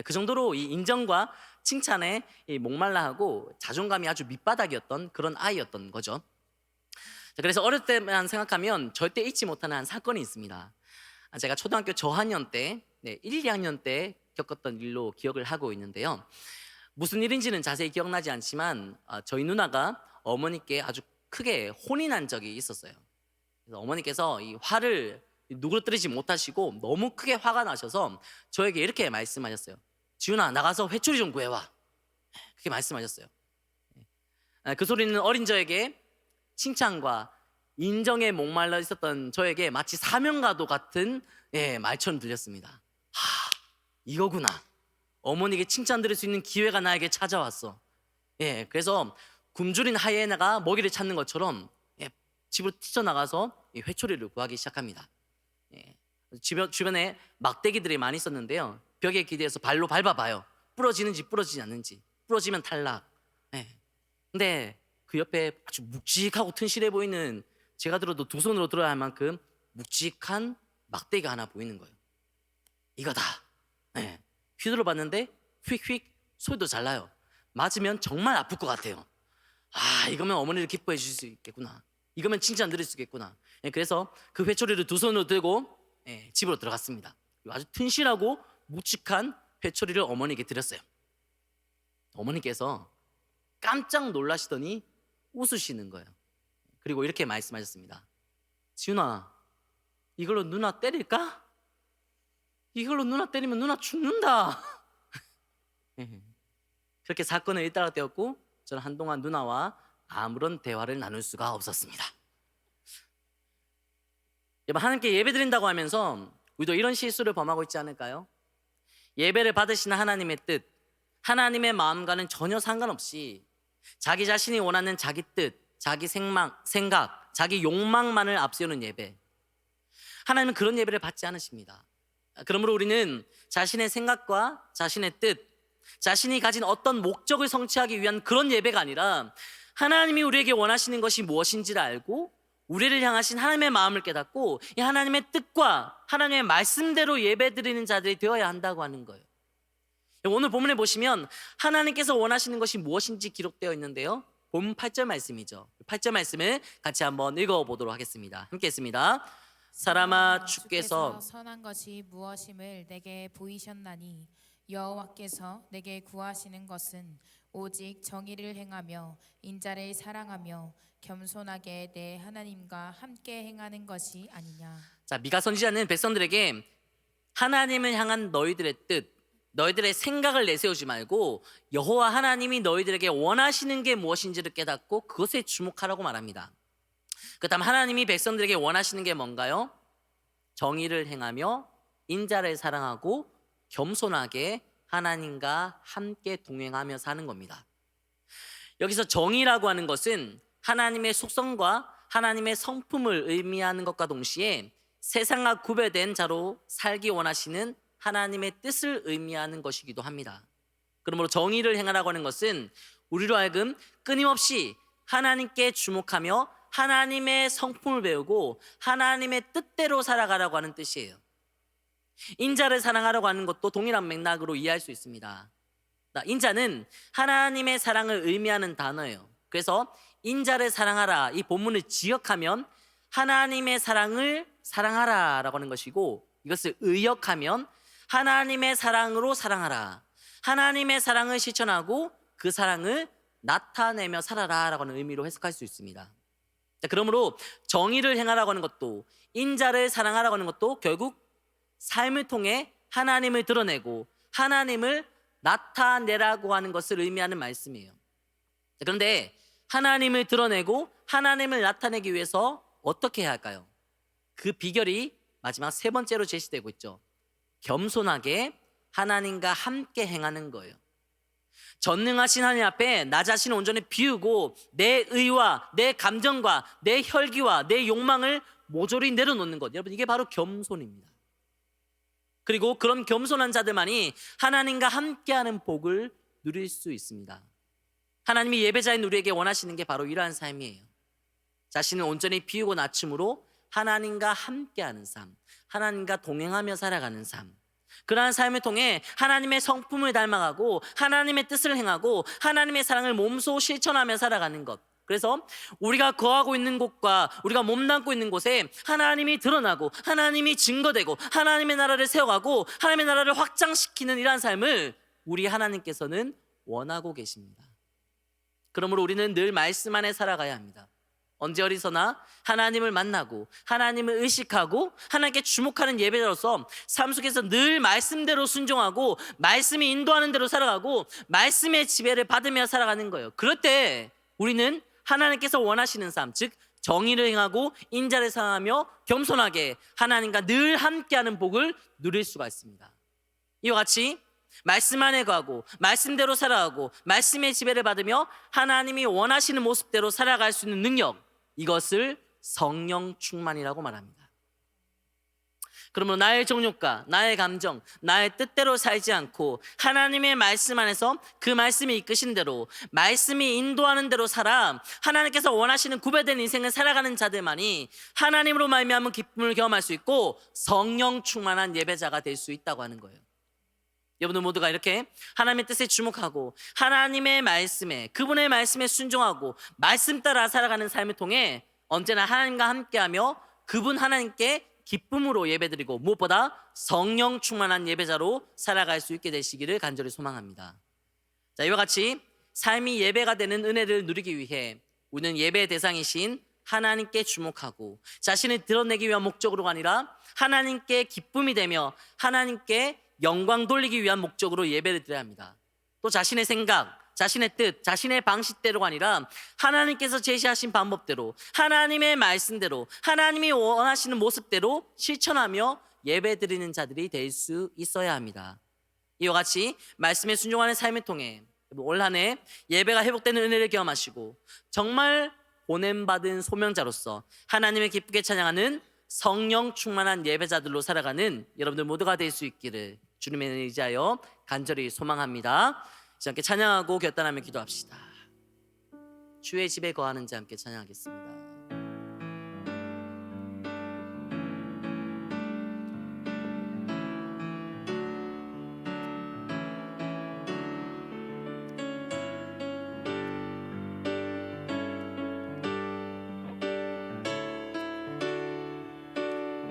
그 정도로 이 인정과 칭찬에 목말라하고 자존감이 아주 밑바닥이었던 그런 아이였던 거죠. 그래서 어릴 때만 생각하면 절대 잊지 못하는 한 사건이 있습니다. 제가 초등학교 저학년 때 1, 2학년 때 겪었던 일로 기억을 하고 있는데요. 무슨 일인지는 자세히 기억나지 않지만 저희 누나가 어머니께 아주 크게 혼인한 적이 있었어요. 그래서 어머니께서 이 화를 누그러뜨리지 못하시고 너무 크게 화가 나셔서 저에게 이렇게 말씀하셨어요. 지훈아, 나가서 회초리 좀 구해와. 그렇게 말씀하셨어요. 그 소리는 어린 저에게 칭찬과 인정에 목말라 있었던 저에게 마치 사명과도 같은 말처럼 들렸습니다. 이거구나. 어머니에게 칭찬 드릴 수 있는 기회가 나에게 찾아왔어. 그래서 굶주린 하이에나가 먹이를 찾는 것처럼 집으로 뛰쳐나가서 회초리를 구하기 시작합니다. 주변에 막대기들이 많이 있었는데요, 벽에 기대서 발로 밟아봐요. 부러지는지 부러지지 않는지. 부러지면 탈락. 근데 그 옆에 아주 묵직하고 튼실해 보이는, 제가 들어도 두 손으로 들어야 할 만큼 묵직한 막대기가 하나 보이는 거예요. 이거다. 휘둘러 봤는데 휙휙 소리도 잘 나요. 맞으면 정말 아플 것 같아요. 이거면 어머니를 기뻐해 주실 수 있겠구나. 이거면 칭찬 드릴 수 있겠구나. 그래서 그 회초리를 두 손으로 들고 집으로 들어갔습니다. 아주 튼실하고 묵직한 회초리를 어머니에게 드렸어요. 어머니께서 깜짝 놀라시더니 웃으시는 거예요. 그리고 이렇게 말씀하셨습니다. 지훈아, 이걸로 누나 때릴까? 이걸로 누나 때리면 누나 죽는다. 그렇게 사건은 일단락되었고 저는 한동안 누나와 아무런 대화를 나눌 수가 없었습니다. 여러분, 하나님께 예배드린다고 하면서 우리도 이런 실수를 범하고 있지 않을까요? 예배를 받으시는 하나님의 뜻, 하나님의 마음과는 전혀 상관없이 자기 자신이 원하는 자기 뜻, 자기 생각, 자기 욕망만을 앞세우는 예배. 하나님은 그런 예배를 받지 않으십니다. 그러므로 우리는 자신의 생각과 자신의 뜻, 자신이 가진 어떤 목적을 성취하기 위한 그런 예배가 아니라 하나님이 우리에게 원하시는 것이 무엇인지를 알고 우리를 향하신 하나님의 마음을 깨닫고 이 하나님의 뜻과 하나님의 말씀대로 예배드리는 자들이 되어야 한다고 하는 거예요. 오늘 본문에 보시면 하나님께서 원하시는 것이 무엇인지 기록되어 있는데요. 본 8절 말씀이죠. 8절 말씀을 같이 한번 읽어보도록 하겠습니다. 함께 했습니다. 사람아, 주께서 선한 것이 무엇임을 내게 보이셨나니 여호와께서 내게 구하시는 것은 오직 정의를 행하며 인자를 사랑하며 겸손하게 내 하나님과 함께 행하는 것이 아니냐. 자, 미가 선지자는 백성들에게 하나님을 향한 너희들의 뜻, 너희들의 생각을 내세우지 말고 여호와 하나님이 너희들에게 원하시는 게 무엇인지를 깨닫고 그것에 주목하라고 말합니다. 그다음 하나님이 백성들에게 원하시는 게 뭔가요? 정의를 행하며 인자를 사랑하고 겸손하게 하나님과 함께 동행하며 사는 겁니다. 여기서 정의라고 하는 것은 하나님의 속성과 하나님의 성품을 의미하는 것과 동시에 세상과 구별된 자로 살기 원하시는 하나님의 뜻을 의미하는 것이기도 합니다. 그러므로 정의를 행하라고 하는 것은 우리로 하여금 끊임없이 하나님께 주목하며 하나님의 성품을 배우고 하나님의 뜻대로 살아가라고 하는 뜻이에요. 인자를 사랑하라고 하는 것도 동일한 맥락으로 이해할 수 있습니다. 인자는 하나님의 사랑을 의미하는 단어예요. 그래서 인자를 사랑하라, 이 본문을 지역하면 하나님의 사랑을 사랑하라라고 하는 것이고, 이것을 의역하면 하나님의 사랑으로 사랑하라, 하나님의 사랑을 실천하고 그 사랑을 나타내며 살아라라고 하는 의미로 해석할 수 있습니다. 자, 그러므로 정의를 행하라고 하는 것도 인자를 사랑하라고 하는 것도 결국 삶을 통해 하나님을 드러내고 하나님을 나타내라고 하는 것을 의미하는 말씀이에요. 자, 그런데 하나님을 드러내고 하나님을 나타내기 위해서 어떻게 해야 할까요? 그 비결이 마지막 세 번째로 제시되고 있죠. 겸손하게 하나님과 함께 행하는 거예요. 전능하신 하나님 앞에 나 자신을 온전히 비우고 내 의와 내 감정과 내 혈기와 내 욕망을 모조리 내려놓는 것, 여러분, 이게 바로 겸손입니다. 그리고 그런 겸손한 자들만이 하나님과 함께하는 복을 누릴 수 있습니다. 하나님이 예배자인 우리에게 원하시는 게 바로 이러한 삶이에요. 자신을 온전히 비우고 낮춤으로 하나님과 함께하는 삶, 하나님과 동행하며 살아가는 삶, 그러한 삶을 통해 하나님의 성품을 닮아가고 하나님의 뜻을 행하고 하나님의 사랑을 몸소 실천하며 살아가는 것. 그래서 우리가 거하고 있는 곳과 우리가 몸담고 있는 곳에 하나님이 드러나고 하나님이 증거되고 하나님의 나라를 세워가고 하나님의 나라를 확장시키는 이러한 삶을 우리 하나님께서는 원하고 계십니다. 그러므로 우리는 늘 말씀 안에 살아가야 합니다. 언제 어디서나 하나님을 만나고 하나님을 의식하고 하나님께 주목하는 예배자로서 삶 속에서 늘 말씀대로 순종하고 말씀이 인도하는 대로 살아가고 말씀의 지배를 받으며 살아가는 거예요. 그럴 때 우리는 하나님께서 원하시는 삶, 즉 정의를 행하고 인자를 사랑하며 겸손하게 하나님과 늘 함께하는 복을 누릴 수가 있습니다. 이와 같이 말씀 안에 거하고 말씀대로 살아가고 말씀의 지배를 받으며 하나님이 원하시는 모습대로 살아갈 수 있는 능력, 이것을 성령 충만이라고 말합니다. 그러므로 나의 정욕과 나의 감정, 나의 뜻대로 살지 않고 하나님의 말씀 안에서 그 말씀이 이끄신 대로 말씀이 인도하는 대로 살아 하나님께서 원하시는 구별된 인생을 살아가는 자들만이 하나님으로 말미암은 기쁨을 경험할 수 있고 성령 충만한 예배자가 될 수 있다고 하는 거예요. 여러분들 모두가 이렇게 하나님의 뜻에 주목하고 하나님의 말씀에, 그분의 말씀에 순종하고 말씀 따라 살아가는 삶을 통해 언제나 하나님과 함께하며 그분 하나님께 기쁨으로 예배드리고 무엇보다 성령 충만한 예배자로 살아갈 수 있게 되시기를 간절히 소망합니다. 자, 이와 같이 삶이 예배가 되는 은혜를 누리기 위해 우리는 예배의 대상이신 하나님께 주목하고 자신을 드러내기 위한 목적으로가 아니라 하나님께 기쁨이 되며 하나님께 영광 돌리기 위한 목적으로 예배를 드려야 합니다. 또 자신의 생각, 자신의 뜻, 자신의 방식대로가 아니라 하나님께서 제시하신 방법대로 하나님의 말씀대로 하나님이 원하시는 모습대로 실천하며 예배 드리는 자들이 될 수 있어야 합니다. 이와 같이 말씀에 순종하는 삶을 통해 올 한 해 예배가 회복되는 은혜를 경험하시고 정말 보냄받은 소명자로서 하나님을 기쁘게 찬양하는 성령 충만한 예배자들로 살아가는 여러분들 모두가 될 수 있기를 주님의 은혜를 의지하여 간절히 소망합니다. 이제 함께 찬양하고 결단하며 기도합시다. 주의 집에 거하는 자 함께 찬양하겠습니다.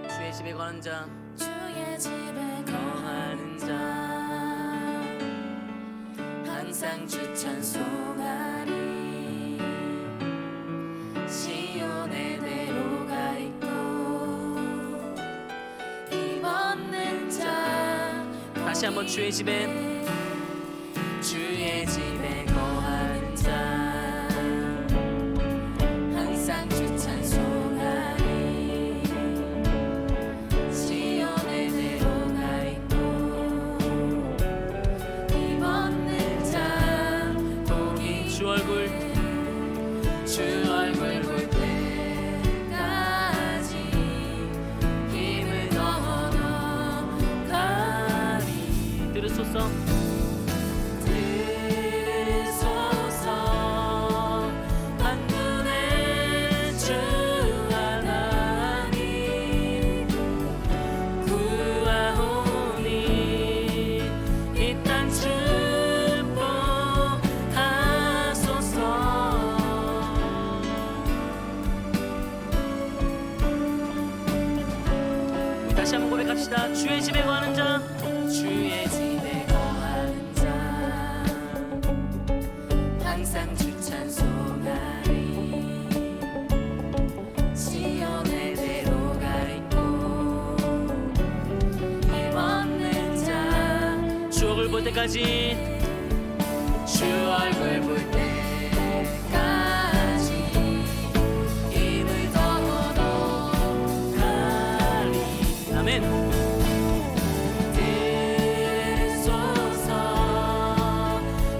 주의 집에 거하는 자, 주의 집에 거하는 자, 항상 주 찬송하리. 시온의 대로가 있고 힘없는 자. 다시 한번 주의 집에 거하는 자, 항상 주 찬송하리. 시온의 대로가 있고 힘없는 자. 복이 주 얼굴 볼 때까지 힘을 더가리. 들으소서. 들으소서 만군의 주 하나님 구하오니 이 땅 축복하소서. 다시 한번 고백합시다. 주의 집에 거하는 자, 주의 집에 거하는 자 항상 주 찬송하리. 시온의 대로가 있고 힘없는 자. 주 얼굴 볼 때까지 주 얼굴 볼 때까지 힘을 더하리. 아멘. 들으소서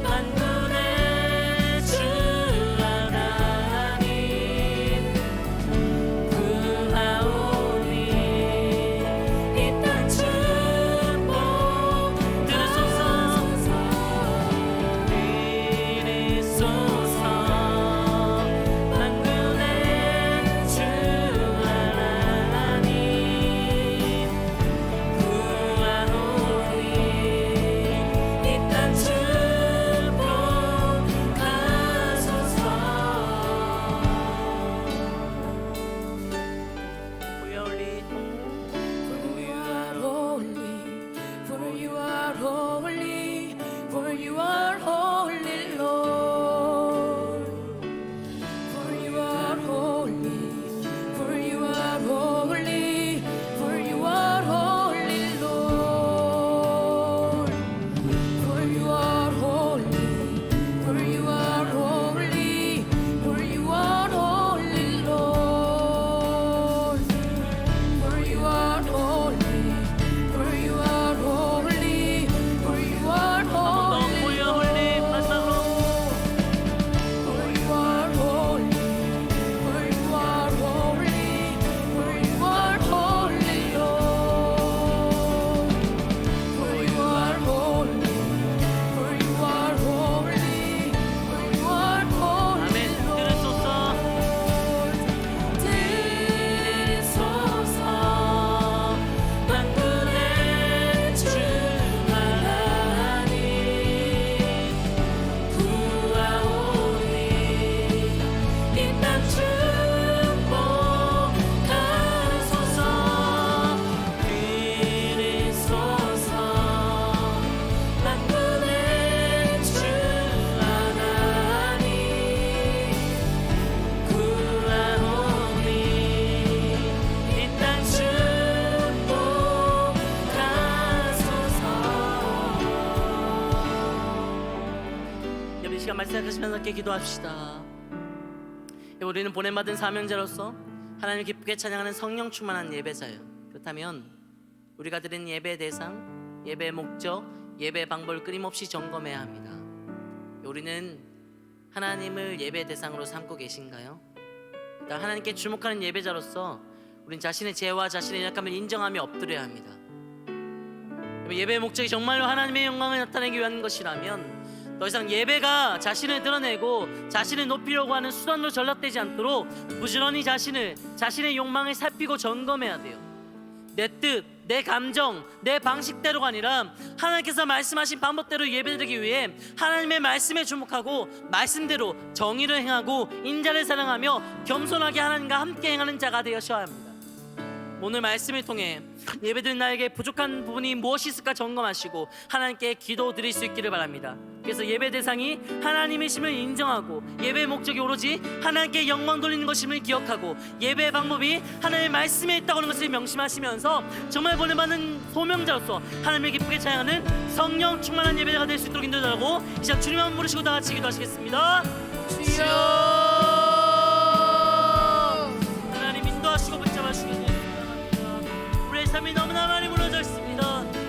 만군의 주 하나님 구하오니 이 땅 축복. 들으소서. 만군의 주 하나님 구하오니 이 땅 축복하소서. We are only For you are holy, for you are holy, Lord. For you are holy, for you are holy, for you are holy, Lord. For you are holy, for you are holy, for you are holy, Lord. For you are holy, for you are holy, for you are 더 holy, We are only 마지막으로 for you are holy, for you are holy, for you are holy, Lord. For you are holy, for you are holy, for you are holy, 아멘. 들으소서. 들으소서 만군의 주 하나님 구하오니 이 땅 축복하소서. 들으소서 만군의 주 하나님 구하오니 이 땅 축복하소서. 여러분 이 시간 말씀 생각하시면서 함께 기도합시다. 우리는 보냄받은 사명자로서 하나님 기쁘게 찬양하는 성령 충만한 예배자예요. 그렇다면 우리가 드린 예배 대상, 예배 목적, 예배 방법을 끊임없이 점검해야 합니다. 우리는 하나님을 예배 대상으로 삼고 계신가요? 일단 하나님께 주목하는 예배자로서 우린 자신의 죄와 자신의 약함을 인정하며 엎드려야 합니다. 예배의 목적이 정말로 하나님의 영광을 나타내기 위한 것이라면 더 이상 예배가 자신을 드러내고 자신을 높이려고 하는 수단으로 전락되지 않도록 부지런히 자신의 욕망을 살피고 점검해야 돼요. 내 뜻, 내 감정, 내 방식대로가 아니라 하나님께서 말씀하신 방법대로 예배드리기 위해 하나님의 말씀에 주목하고 말씀대로 정의를 행하고 인자를 사랑하며 겸손하게 하나님과 함께 행하는 자가 되셔야 합니다. 오늘 말씀을 통해 예배드린 나에게 부족한 부분이 무엇이 있을까 점검하시고 하나님께 기도드릴 수 있기를 바랍니다. 그래서 예배 대상이 하나님이심을 인정하고 예배의 목적이 오로지 하나님께 영광 돌리는 것임을 기억하고 예배의 방법이 하나님의 말씀에 있다고 하는 것을 명심하시면서 정말 보내받는 소명자로서 하나님을 기쁘게 찬양하는 성령 충만한 예배가 될 수 있도록 인도하고 이 시간 주님 한번 부르시고 다 같이 기도하시겠습니다. 주여 하나님 인도하시고 붙잡아주시겠습니다. 우리의 삶이 너무나 많이 무너져 있습니다.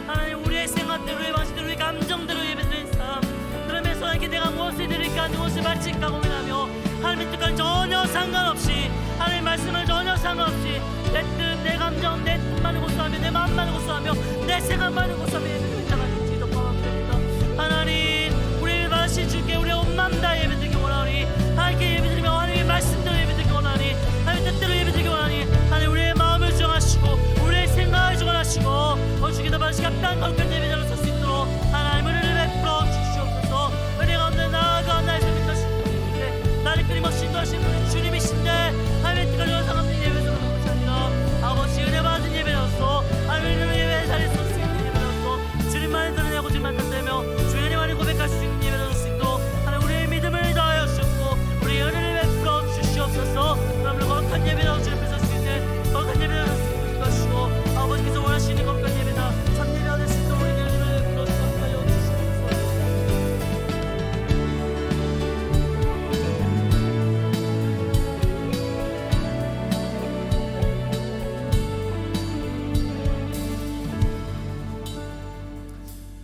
하나님 우리의 생각대로 우리의 방식대로 우리의 감정대로 예배드리는 삶 그러면서 하나님께 내가 무엇을 드릴까 무엇을 바칠까 고민하며 하나님의 뜻과는 전혀 상관없이 하나님의 말씀을 전혀 상관없이 내 뜻, 내 감정, 내 뜻만을 고수하며 내 마음만을 고수하며 내 생각만을 고수하며 예배드리는 자가 될지도 포함합니다. 하나님 우리를 받으신 주께 우리의 온 마음 다 예배드리기 원하오니 하나님께 예배드리며 하나님의 말씀대로 예배드리기 원하오니 하나님의 뜻대로 예배드리기 원하오니 하나님 우리의 마음을 정하시고 우리의 생각을 정하시고 주기도 받으시기 합당한 거룩한 예배자로 설 수 있도록 하나님 은혜를 베풀어 주시옵소서. 은혜 가운데 나아가 나의 삶을 인도하시는 나를 끊임없이 인도하시는 분은 주님이신데 하나님의 뜻과 영상없는 예배자로 그것이 아니라 아버지 은혜 받은 예배로서 하나님의 예배 자리에 설 수 있는 예배로서 주님만을 드러내고 주님만 탓하며 주의 은혜만을 고백할 수 있는 예배로 설 수 있도록 하나님 우리의 믿음을 다하여 주셨고 우리의 은혜를 베풀어 주시옵소서. 그러므로 거룩한 예배로 주님을 설 수 있는 거룩한 예배로 설 수 있는 것이고 아버지께서 원하시는 거룩한 예배다 참 예배가 될 수 있도록 우리의 은혜를 베풀어 주시옵소서.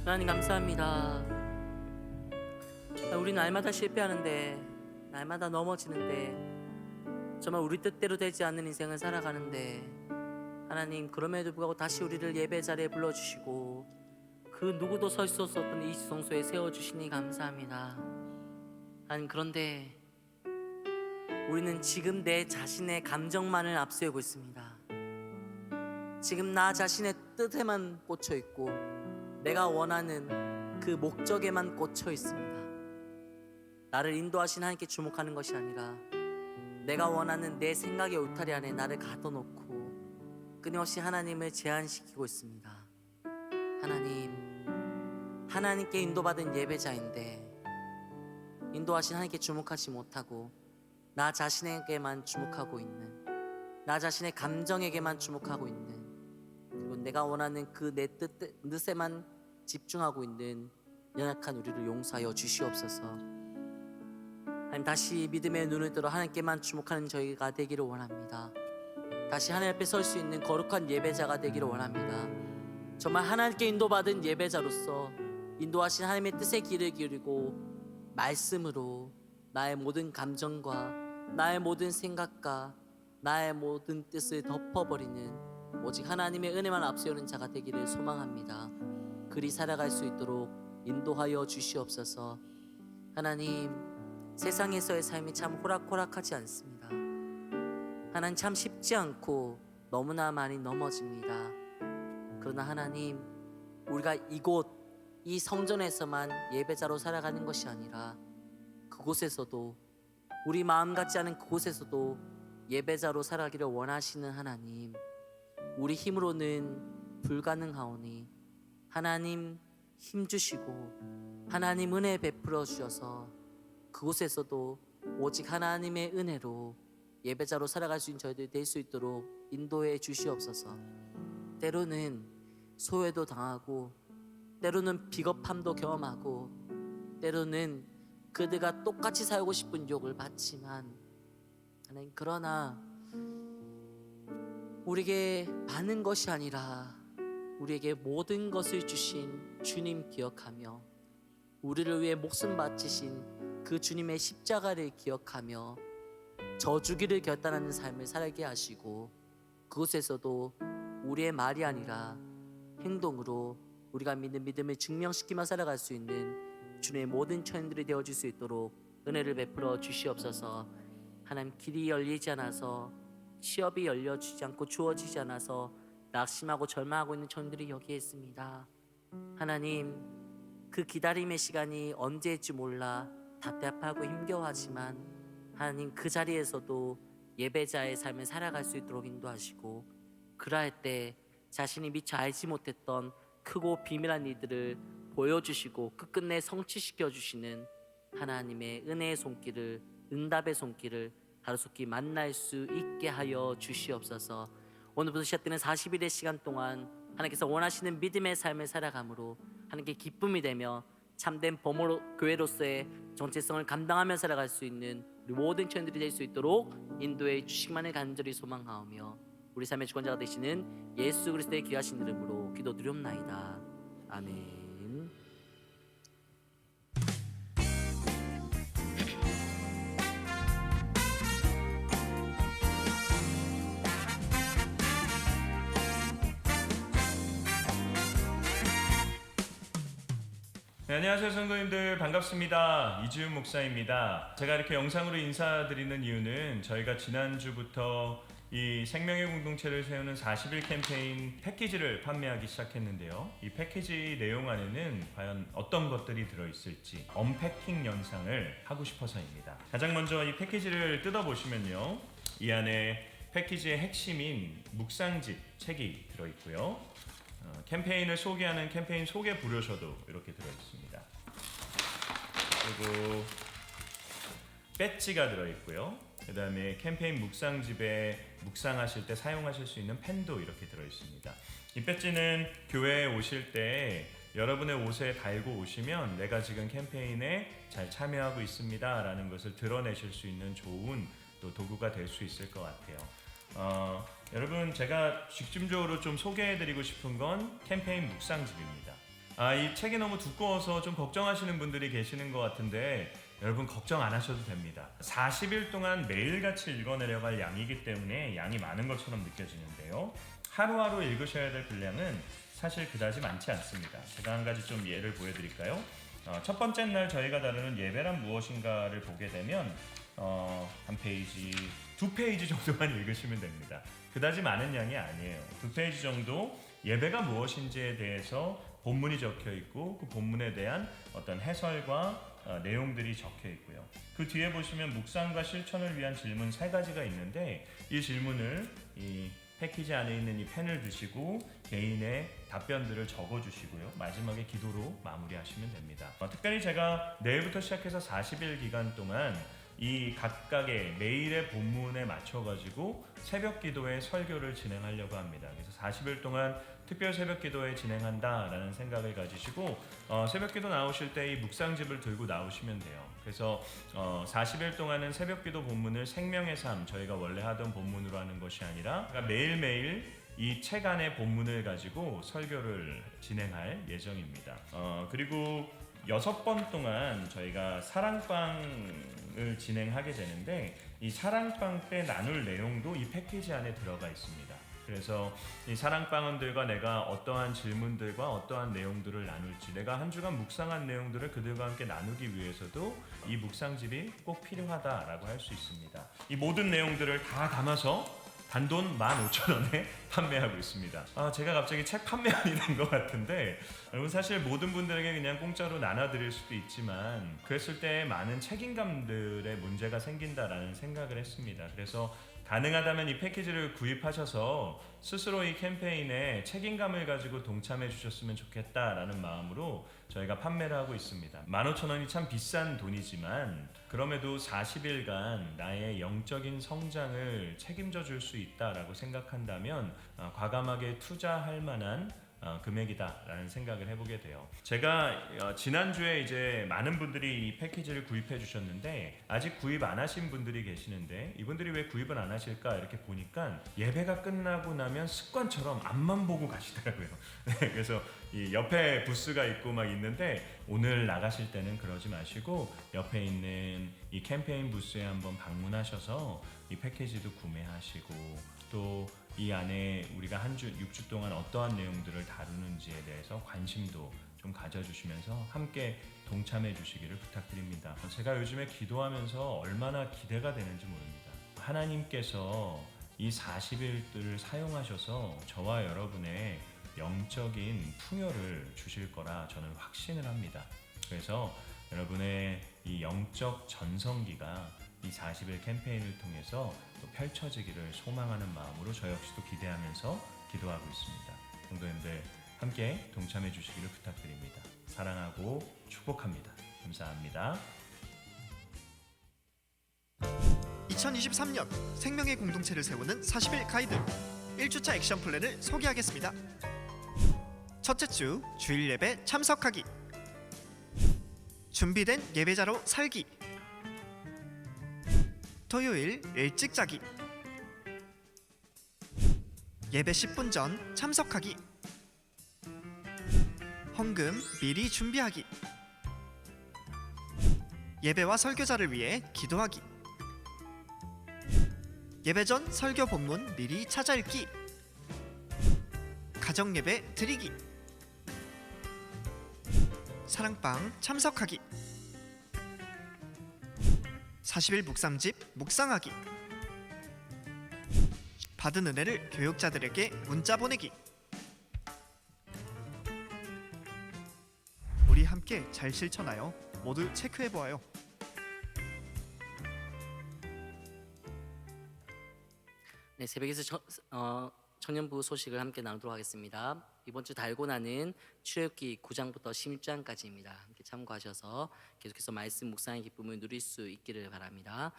하나님 감사합니다. 우리 날마다 실패하는데 날마다 넘어지는데 정말 우리 뜻대로 되지 않는 인생을 살아가는데 하나님 그럼에도 불구하고 다시 우리를 예배 자리에 불러주시고 그 누구도 설 수 없었던 이 성소에 세워주시니 감사합니다. 하나님 그런데 우리는 지금 내 자신의 감정만을 앞세우고 있습니다. 지금 나 자신의 뜻에만 꽂혀 있고 내가 원하는 그 목적에만 꽂혀 있습니다. 나를 인도하신 하나님께 주목하는 것이 아니라 내가 원하는 내 생각의 울타리 안에 나를 가둬놓고 끊임없이 하나님을 제한시키고 있습니다. 하나님께 인도받은 예배자인데 인도하신 하나님께 주목하지 못하고 나 자신에게만 주목하고 있는 나 자신의 감정에게만 주목하고 있는 그리고 내가 원하는 그 내 뜻에만 집중하고 있는 연약한 우리를 용서하여 주시옵소서. 하나님 다시 믿음의 눈을 들어 하나님께만 주목하는 저희가 되기를 원합니다. 다시 하나님 앞에 설 수 있는 거룩한 예배자가 되기를 원합니다. 정말 하나님께 인도받은 예배자로서 인도하신 하나님의 뜻에 귀를 기울이고 말씀으로 나의 모든 감정과 나의 모든 생각과 나의 모든 뜻을 덮어버리는 오직 하나님의 은혜만 앞세우는 자가 되기를 소망합니다. 그리 살아갈 수 있도록 인도하여 주시옵소서. 하나님 세상에서의 삶이 참 호락호락하지 않습니다. 하나님 참 쉽지 않고 너무나 많이 넘어집니다. 그러나 하나님 우리가 이 성전에서만 예배자로 살아가는 것이 아니라 그곳에서도 우리 마음 같지 않은 그곳에서도 예배자로 살아가기를 원하시는 하나님 우리 힘으로는 불가능하오니 하나님 힘주시고 하나님 은혜 베풀어 주셔서 그곳에서도 오직 하나님의 은혜로 예배자로 살아갈 수 있는 저희들이 될 수 있도록 인도해 주시옵소서. 때로는 소외도 당하고 때로는 비겁함도 경험하고 때로는 그들과 똑같이 살고 싶은 유혹을 받지만 하나님 그러나 우리에게 많은 것이 아니라 우리에게 모든 것을 주신 주님 기억하며 우리를 위해 목숨 바치신 그 주님의 십자가를 기억하며 저주기를 결단하는 삶을 살게 하시고 그곳에서도 우리의 말이 아니라 행동으로 우리가 믿는 믿음을 증명시키며 살아갈 수 있는 주님의 모든 처인들이 되어줄 수 있도록 은혜를 베풀어 주시옵소서. 하나님, 길이 열리지 않아서 취업이 열려주지 않고 주어지지 않아서 낙심하고 절망하고 있는 처인들이 여기에 있습니다. 하나님, 그 기다림의 시간이 언제일지 몰라 답답하고 힘겨워하지만 하나님, 그 자리에서도 예배자의 삶을 살아갈 수 있도록 인도하시고 그러할 때 자신이 미처 알지 못했던 크고 비밀한 일들을 보여주시고 끝끝내 성취시켜 주시는 하나님의 은혜의 손길을, 응답의 손길을 하루속히 만날 수 있게 하여 주시옵소서. 오늘부터 시작되는 40일의 시간 동안 하나님께서 원하시는 믿음의 삶을 살아감으로 하나님께 기쁨이 되며 참된 범호 교회로서의 정체성을 감당하며 살아갈 수 있는 우리 모든 청년들이 될 수 있도록 인도해 주시기만을 간절히 소망하오며 우리 삶의 주권자가 되시는 예수 그리스도의 귀하신 이름으로 기도드리옵나이다. 아멘. 네, 안녕하세요 성도님들, 반갑습니다. 이지훈 목사입니다. 제가 이렇게 영상으로 인사드리는 이유는 저희가 지난주부터 이 생명의 공동체를 세우는 40일 캠페인 패키지를 판매하기 시작했는데요. 이 패키지 내용 안에는 과연 어떤 것들이 들어있을지 언패킹 영상을 하고 싶어서입니다. 가장 먼저 이 패키지를 뜯어보시면요, 이 안에 패키지의 핵심인 묵상집 책이 들어있고요, 캠페인을 소개하는 캠페인 소개 브로셔도 이렇게 들어있습니다. 그리고 배지가 들어있고요, 그 다음에 캠페인 묵상집에 묵상하실 때 사용하실 수 있는 펜도 이렇게 들어있습니다. 이 배지는 교회에 오실 때 여러분의 옷에 달고 오시면 내가 지금 캠페인에 잘 참여하고 있습니다 라는 것을 드러내실 수 있는 좋은 또 도구가 될 수 있을 것 같아요. 여러분, 제가 집중적으로 좀 소개해드리고 싶은 건 캠페인 묵상집입니다. 이 책이 너무 두꺼워서 좀 걱정하시는 분들이 계시는 것 같은데 여러분, 걱정 안 하셔도 됩니다. 40일 동안 매일같이 읽어내려갈 양이기 때문에 양이 많은 것처럼 느껴지는데요, 하루하루 읽으셔야 될 분량은 사실 그다지 많지 않습니다. 제가 한 가지 좀 예를 보여드릴까요? 첫 번째 날 저희가 다루는 예배란 무엇인가를 보게 되면 한 페이지, 2페이지 정도만 읽으시면 됩니다. 그다지 많은 양이 아니에요. 2페이지 정도 예배가 무엇인지에 대해서 본문이 적혀 있고 그 본문에 대한 어떤 해설과 내용들이 적혀 있고요. 그 뒤에 보시면 묵상과 실천을 위한 질문 3가지가 있는데 이 질문을 이 패키지 안에 있는 이 펜을 드시고 개인의 답변들을 적어주시고요, 마지막에 기도로 마무리하시면 됩니다. 특별히 제가 내일부터 시작해서 40일 기간 동안 이 각각의 매일의 본문에 맞춰가지고 새벽 기도의 설교를 진행하려고 합니다. 그래서 40일 동안 특별 새벽 기도회 진행한다라는 생각을 가지시고 새벽 기도 나오실 때 이 묵상집을 들고 나오시면 돼요. 그래서 40일 동안은 새벽 기도 본문을 생명의 삶, 저희가 원래 하던 본문으로 하는 것이 아니라 매일매일 이 책 안의 본문을 가지고 설교를 진행할 예정입니다. 그리고 6번 동안 저희가 사랑방을 진행하게 되는데 이 사랑방 때 나눌 내용도 이 패키지 안에 들어가 있습니다. 그래서 이 사랑방원들과 내가 어떠한 질문들과 어떠한 내용들을 나눌지, 내가 한 주간 묵상한 내용들을 그들과 함께 나누기 위해서도 이 묵상집이 꼭 필요하다라고 할 수 있습니다. 이 모든 내용들을 다 담아서 단돈 15,000원에 판매하고 있습니다. 제가 갑자기 책 판매원이 된 것 같은데, 여러분, 사실 모든 분들에게 그냥 공짜로 나눠드릴 수도 있지만 그랬을 때 많은 책임감들의 문제가 생긴다라는 생각을 했습니다. 그래서 가능하다면 이 패키지를 구입하셔서 스스로 이 캠페인에 책임감을 가지고 동참해 주셨으면 좋겠다라는 마음으로 저희가 판매를 하고 있습니다. 15,000원이 참 비싼 돈이지만 그럼에도 40일간 나의 영적인 성장을 책임져 줄 수 있다라고 생각한다면 과감하게 투자할 만한 금액이다라는 생각을 해보게 돼요. 제가 지난주에 이제 많은 분들이 이 패키지를 구입해 주셨는데 아직 구입 안 하신 분들이 계시는데 이분들이 왜 구입을 안 하실까 이렇게 보니까 예배가 끝나고 나면 습관처럼 앞만 보고 가시더라고요. 네, 그래서 이 옆에 부스가 있고 막 있는데 오늘 나가실 때는 그러지 마시고 옆에 있는 이 캠페인 부스에 한번 방문하셔서 이 패키지도 구매하시고 또 이 안에 우리가 한 주 6주 동안 어떠한 내용들을 다루는지에 대해서 관심도 좀 가져주시면서 함께 동참해 주시기를 부탁드립니다. 제가 요즘에 기도하면서 얼마나 기대가 되는지 모릅니다. 하나님께서 이 40일들을 사용하셔서 저와 여러분의 영적인 풍요를 주실 거라 저는 확신을 합니다. 그래서 여러분의 이 영적 전성기가 이 40일 캠페인을 통해서 또 펼쳐지기를 소망하는 마음으로 저 역시도 기대하면서 기도하고 있습니다. 성도님들 함께 동참해 주시기를 부탁드립니다. 사랑하고 축복합니다. 감사합니다. 2023년 생명의 공동체를 세우는 40일 가이드 1주차 액션 플랜을 소개하겠습니다. 첫째 주 주일 예배 참석하기, 준비된 예배자로 살기, 토요일 일찍 자기, 예배 10분 전 참석하기, 헌금 미리 준비하기, 예배와 설교자를 위해 기도하기, 예배 전 설교 본문 미리 찾아 읽기, 가정 예배 드리기, 사랑방 참석하기, 40일 묵상집 묵상하기, 받은 은혜를 교육자들에게 문자 보내기. 우리 함께 잘 실천하여 모두 체크해보아요. 네, 새벽에서 청년부 소식을 함께 나누도록 하겠습니다. 이번 주 달고 나는 출애굽기 9장부터 16장까지입니다. 함께 참고하셔서 계속해서 말씀 묵상의 기쁨을 누릴 수 있기를 바랍니다.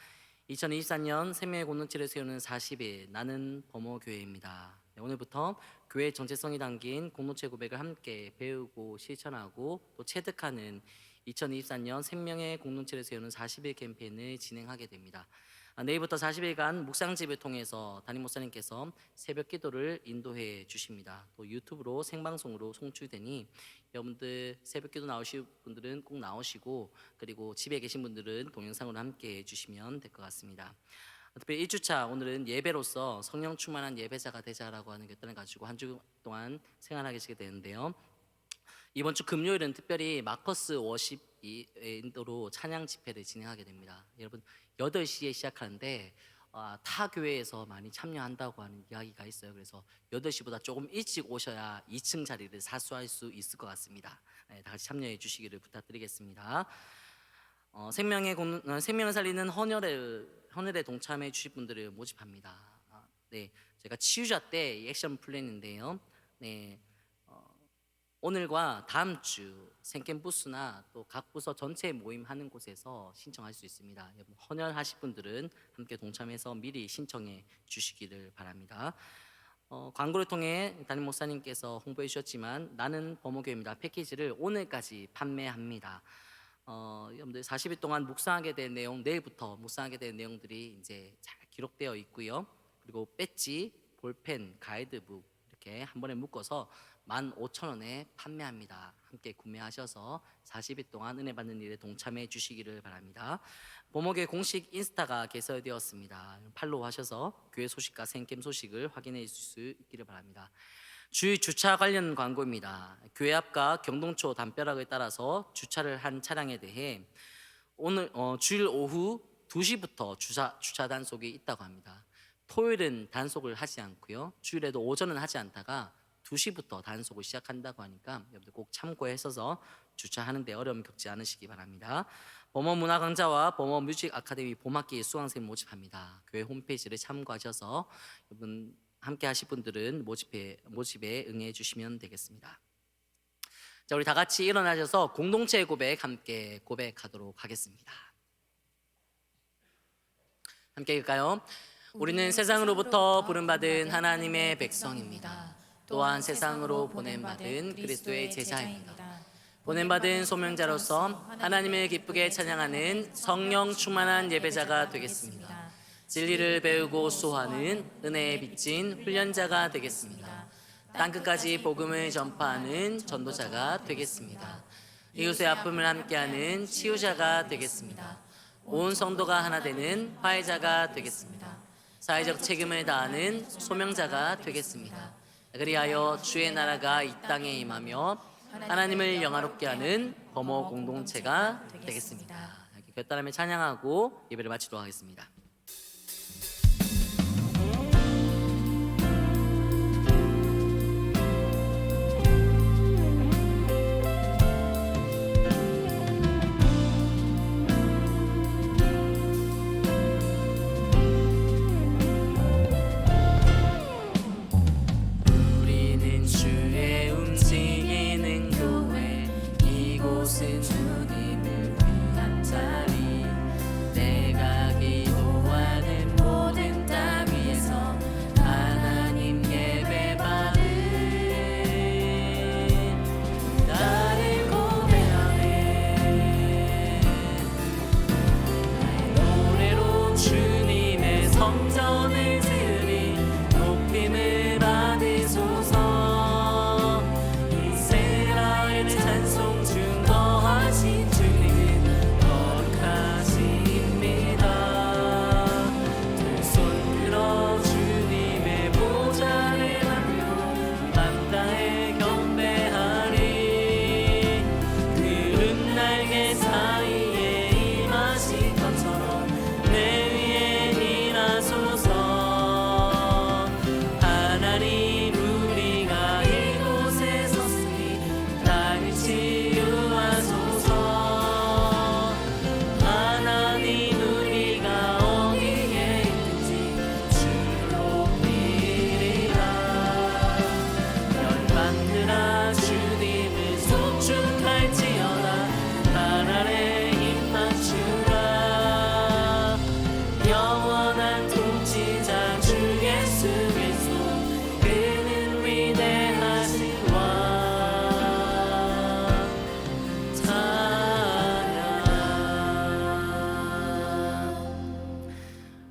2024년 생명의 공동체를 세우는 40일 나는 범어교회입니다. 네, 오늘부터 교회 정체성이 담긴 공동체 고백을 함께 배우고 실천하고 또 체득하는 2024년 생명의 공동체를 세우는 40일 캠페인을 진행하게 됩니다. 내일부터 40일간 묵상집을 통해서 담임 목사님께서 새벽 기도를 인도해 주십니다. 또 유튜브로 생방송으로 송출되니 여러분들 새벽 기도 나오실 분들은 꼭 나오시고 그리고 집에 계신 분들은 동영상으로 함께 해주시면 될 것 같습니다. 특별히 1주차 오늘은 예배로서 성령 충만한 예배자가 되자라고 하는 결단을 가지고 한 주 동안 생활하게 되는데요. 이번 주 금요일은 특별히 마커스 워십 인도로 찬양 집회를 진행하게 됩니다. 여러분 8시에 시작하는데 타 교회에서 많이 참여한다고 하는 이야기가 있어요. 그래서 8시보다 조금 일찍 오셔야 2층 자리를 사수할 수 있을 것 같습니다. 네, 다 같이 참여해 주시기를 부탁드리겠습니다. 생명을 살리는 헌혈에 동참해 주실 분들을 모집합니다. 네, 제가 치유자 때 액션 플랜인데요. 네, 오늘과 다음 주 생캠 부스나 또 각 부서 전체 모임 하는 곳에서 신청할 수 있습니다. 여러분 헌혈하실 분들은 함께 동참해서 미리 신청해 주시기를 바랍니다. 광고를 통해 담임 목사님께서 홍보해 주셨지만 나는 범어교회입니다 패키지를 오늘까지 판매합니다. 여러분들 40일 동안 묵상하게 된 내용, 내일부터 묵상하게 된 내용들이 이제 잘 기록되어 있고요. 그리고 배지, 볼펜, 가이드북 이렇게 한 번에 묶어서 15,000원에 판매합니다. 함께 구매하셔서 40일 동안 은혜 받는 일에 동참해 주시기를 바랍니다. 범어교회 공식 인스타가 개설되었습니다. 팔로우 하셔서 교회 소식과 생캠 소식을 확인해 주실 수 있기를 바랍니다. 주일 주차 관련 광고입니다. 교회 앞과 경동초 담벼락을 따라서 주차를 한 차량에 대해 오늘 주일 오후 2시부터 주차 단속이 있다고 합니다. 토요일은 단속을 하지 않고요. 주일에도 오전은 하지 않다가 2시부터 단속을 시작한다고 하니까 여러분들 꼭 참고해서 주차하는 데 어려움 겪지 않으시기 바랍니다. 범어 문화 강좌와 범어 뮤직 아카데미 봄학기 수강생 모집합니다. 교회 홈페이지를 참고하셔서 여러분 함께 하실 분들은 모집에 응해 주시면 되겠습니다. 자, 우리 다 같이 일어나셔서 공동체 고백 함께 고백하도록 하겠습니다. 함께 읽을까요? 우리는 세상으로부터 부름받은 하나님의 백성입니다. 또한 세상으로 보냄받은 그리스도의 제자입니다. 보냄받은 소명자로서 하나님을 기쁘게 찬양하는 성령 충만한 예배자가 되겠습니다. 진리를 배우고 수호하는 은혜에 빚진 훈련자가 되겠습니다. 땅끝까지 복음을 전파하는 전도자가 되겠습니다. 이웃의 아픔을 함께하는 치유자가 되겠습니다. 온 성도가 하나 되는 화해자가 되겠습니다. 사회적 책임을 다하는 소명자가 되겠습니다. 그리하여 주의 나라가 이 땅에 임하며 하나님을 영화롭게 하는 범호 공동체가 되겠습니다. 이렇게 곁다람에 찬양하고 예배를 마치도록 하겠습니다. 우리는 주의 움직이는 교회, 이곳은 주님을 위한 자리. 내가 기도하는 모든 땅 위에서 하나님 예배받은 나를 고백하네. 나의 노래로 주님의 성전을 지으리. 높임을 받으소서. 이스라엘의 찬송 증거하신 주님은 거룩하십니다. 두 손 들어 주님의 보좌를 만들고 마땅히 경배하리. 구름 날개 사이에 임하신 것처럼 내 위에 일하소서. 하나님 우리가 이곳에 섰으니 땅을 치유하소서. 하나님 우리가 어디에 있든지 주를 높이리라. 열방들아 주님을 송축할지어다. 발 아래 힘 맞추라. 영원한 통치자 주 예수 그리스도, 그는 위대하신 왕. 찬양.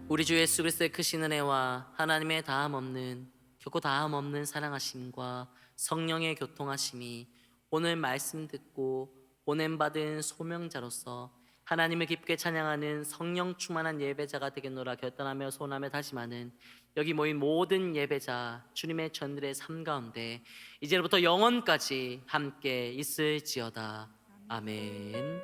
우리 주 예수 그리스도의 크신 은혜와 하나님의 결코 다함 없는 사랑하심과 성령의 교통하심이 오늘 말씀 듣고 보냄받은 소명자로서 하나님을 기쁘게 찬양하는 성령 충만한 예배자가 되겠노라 결단하며 소원하며 다짐하는 여기 모인 모든 예배자 주님의 전들의 삶 가운데 이제부터 영원까지 함께 있을지어다. 아멘.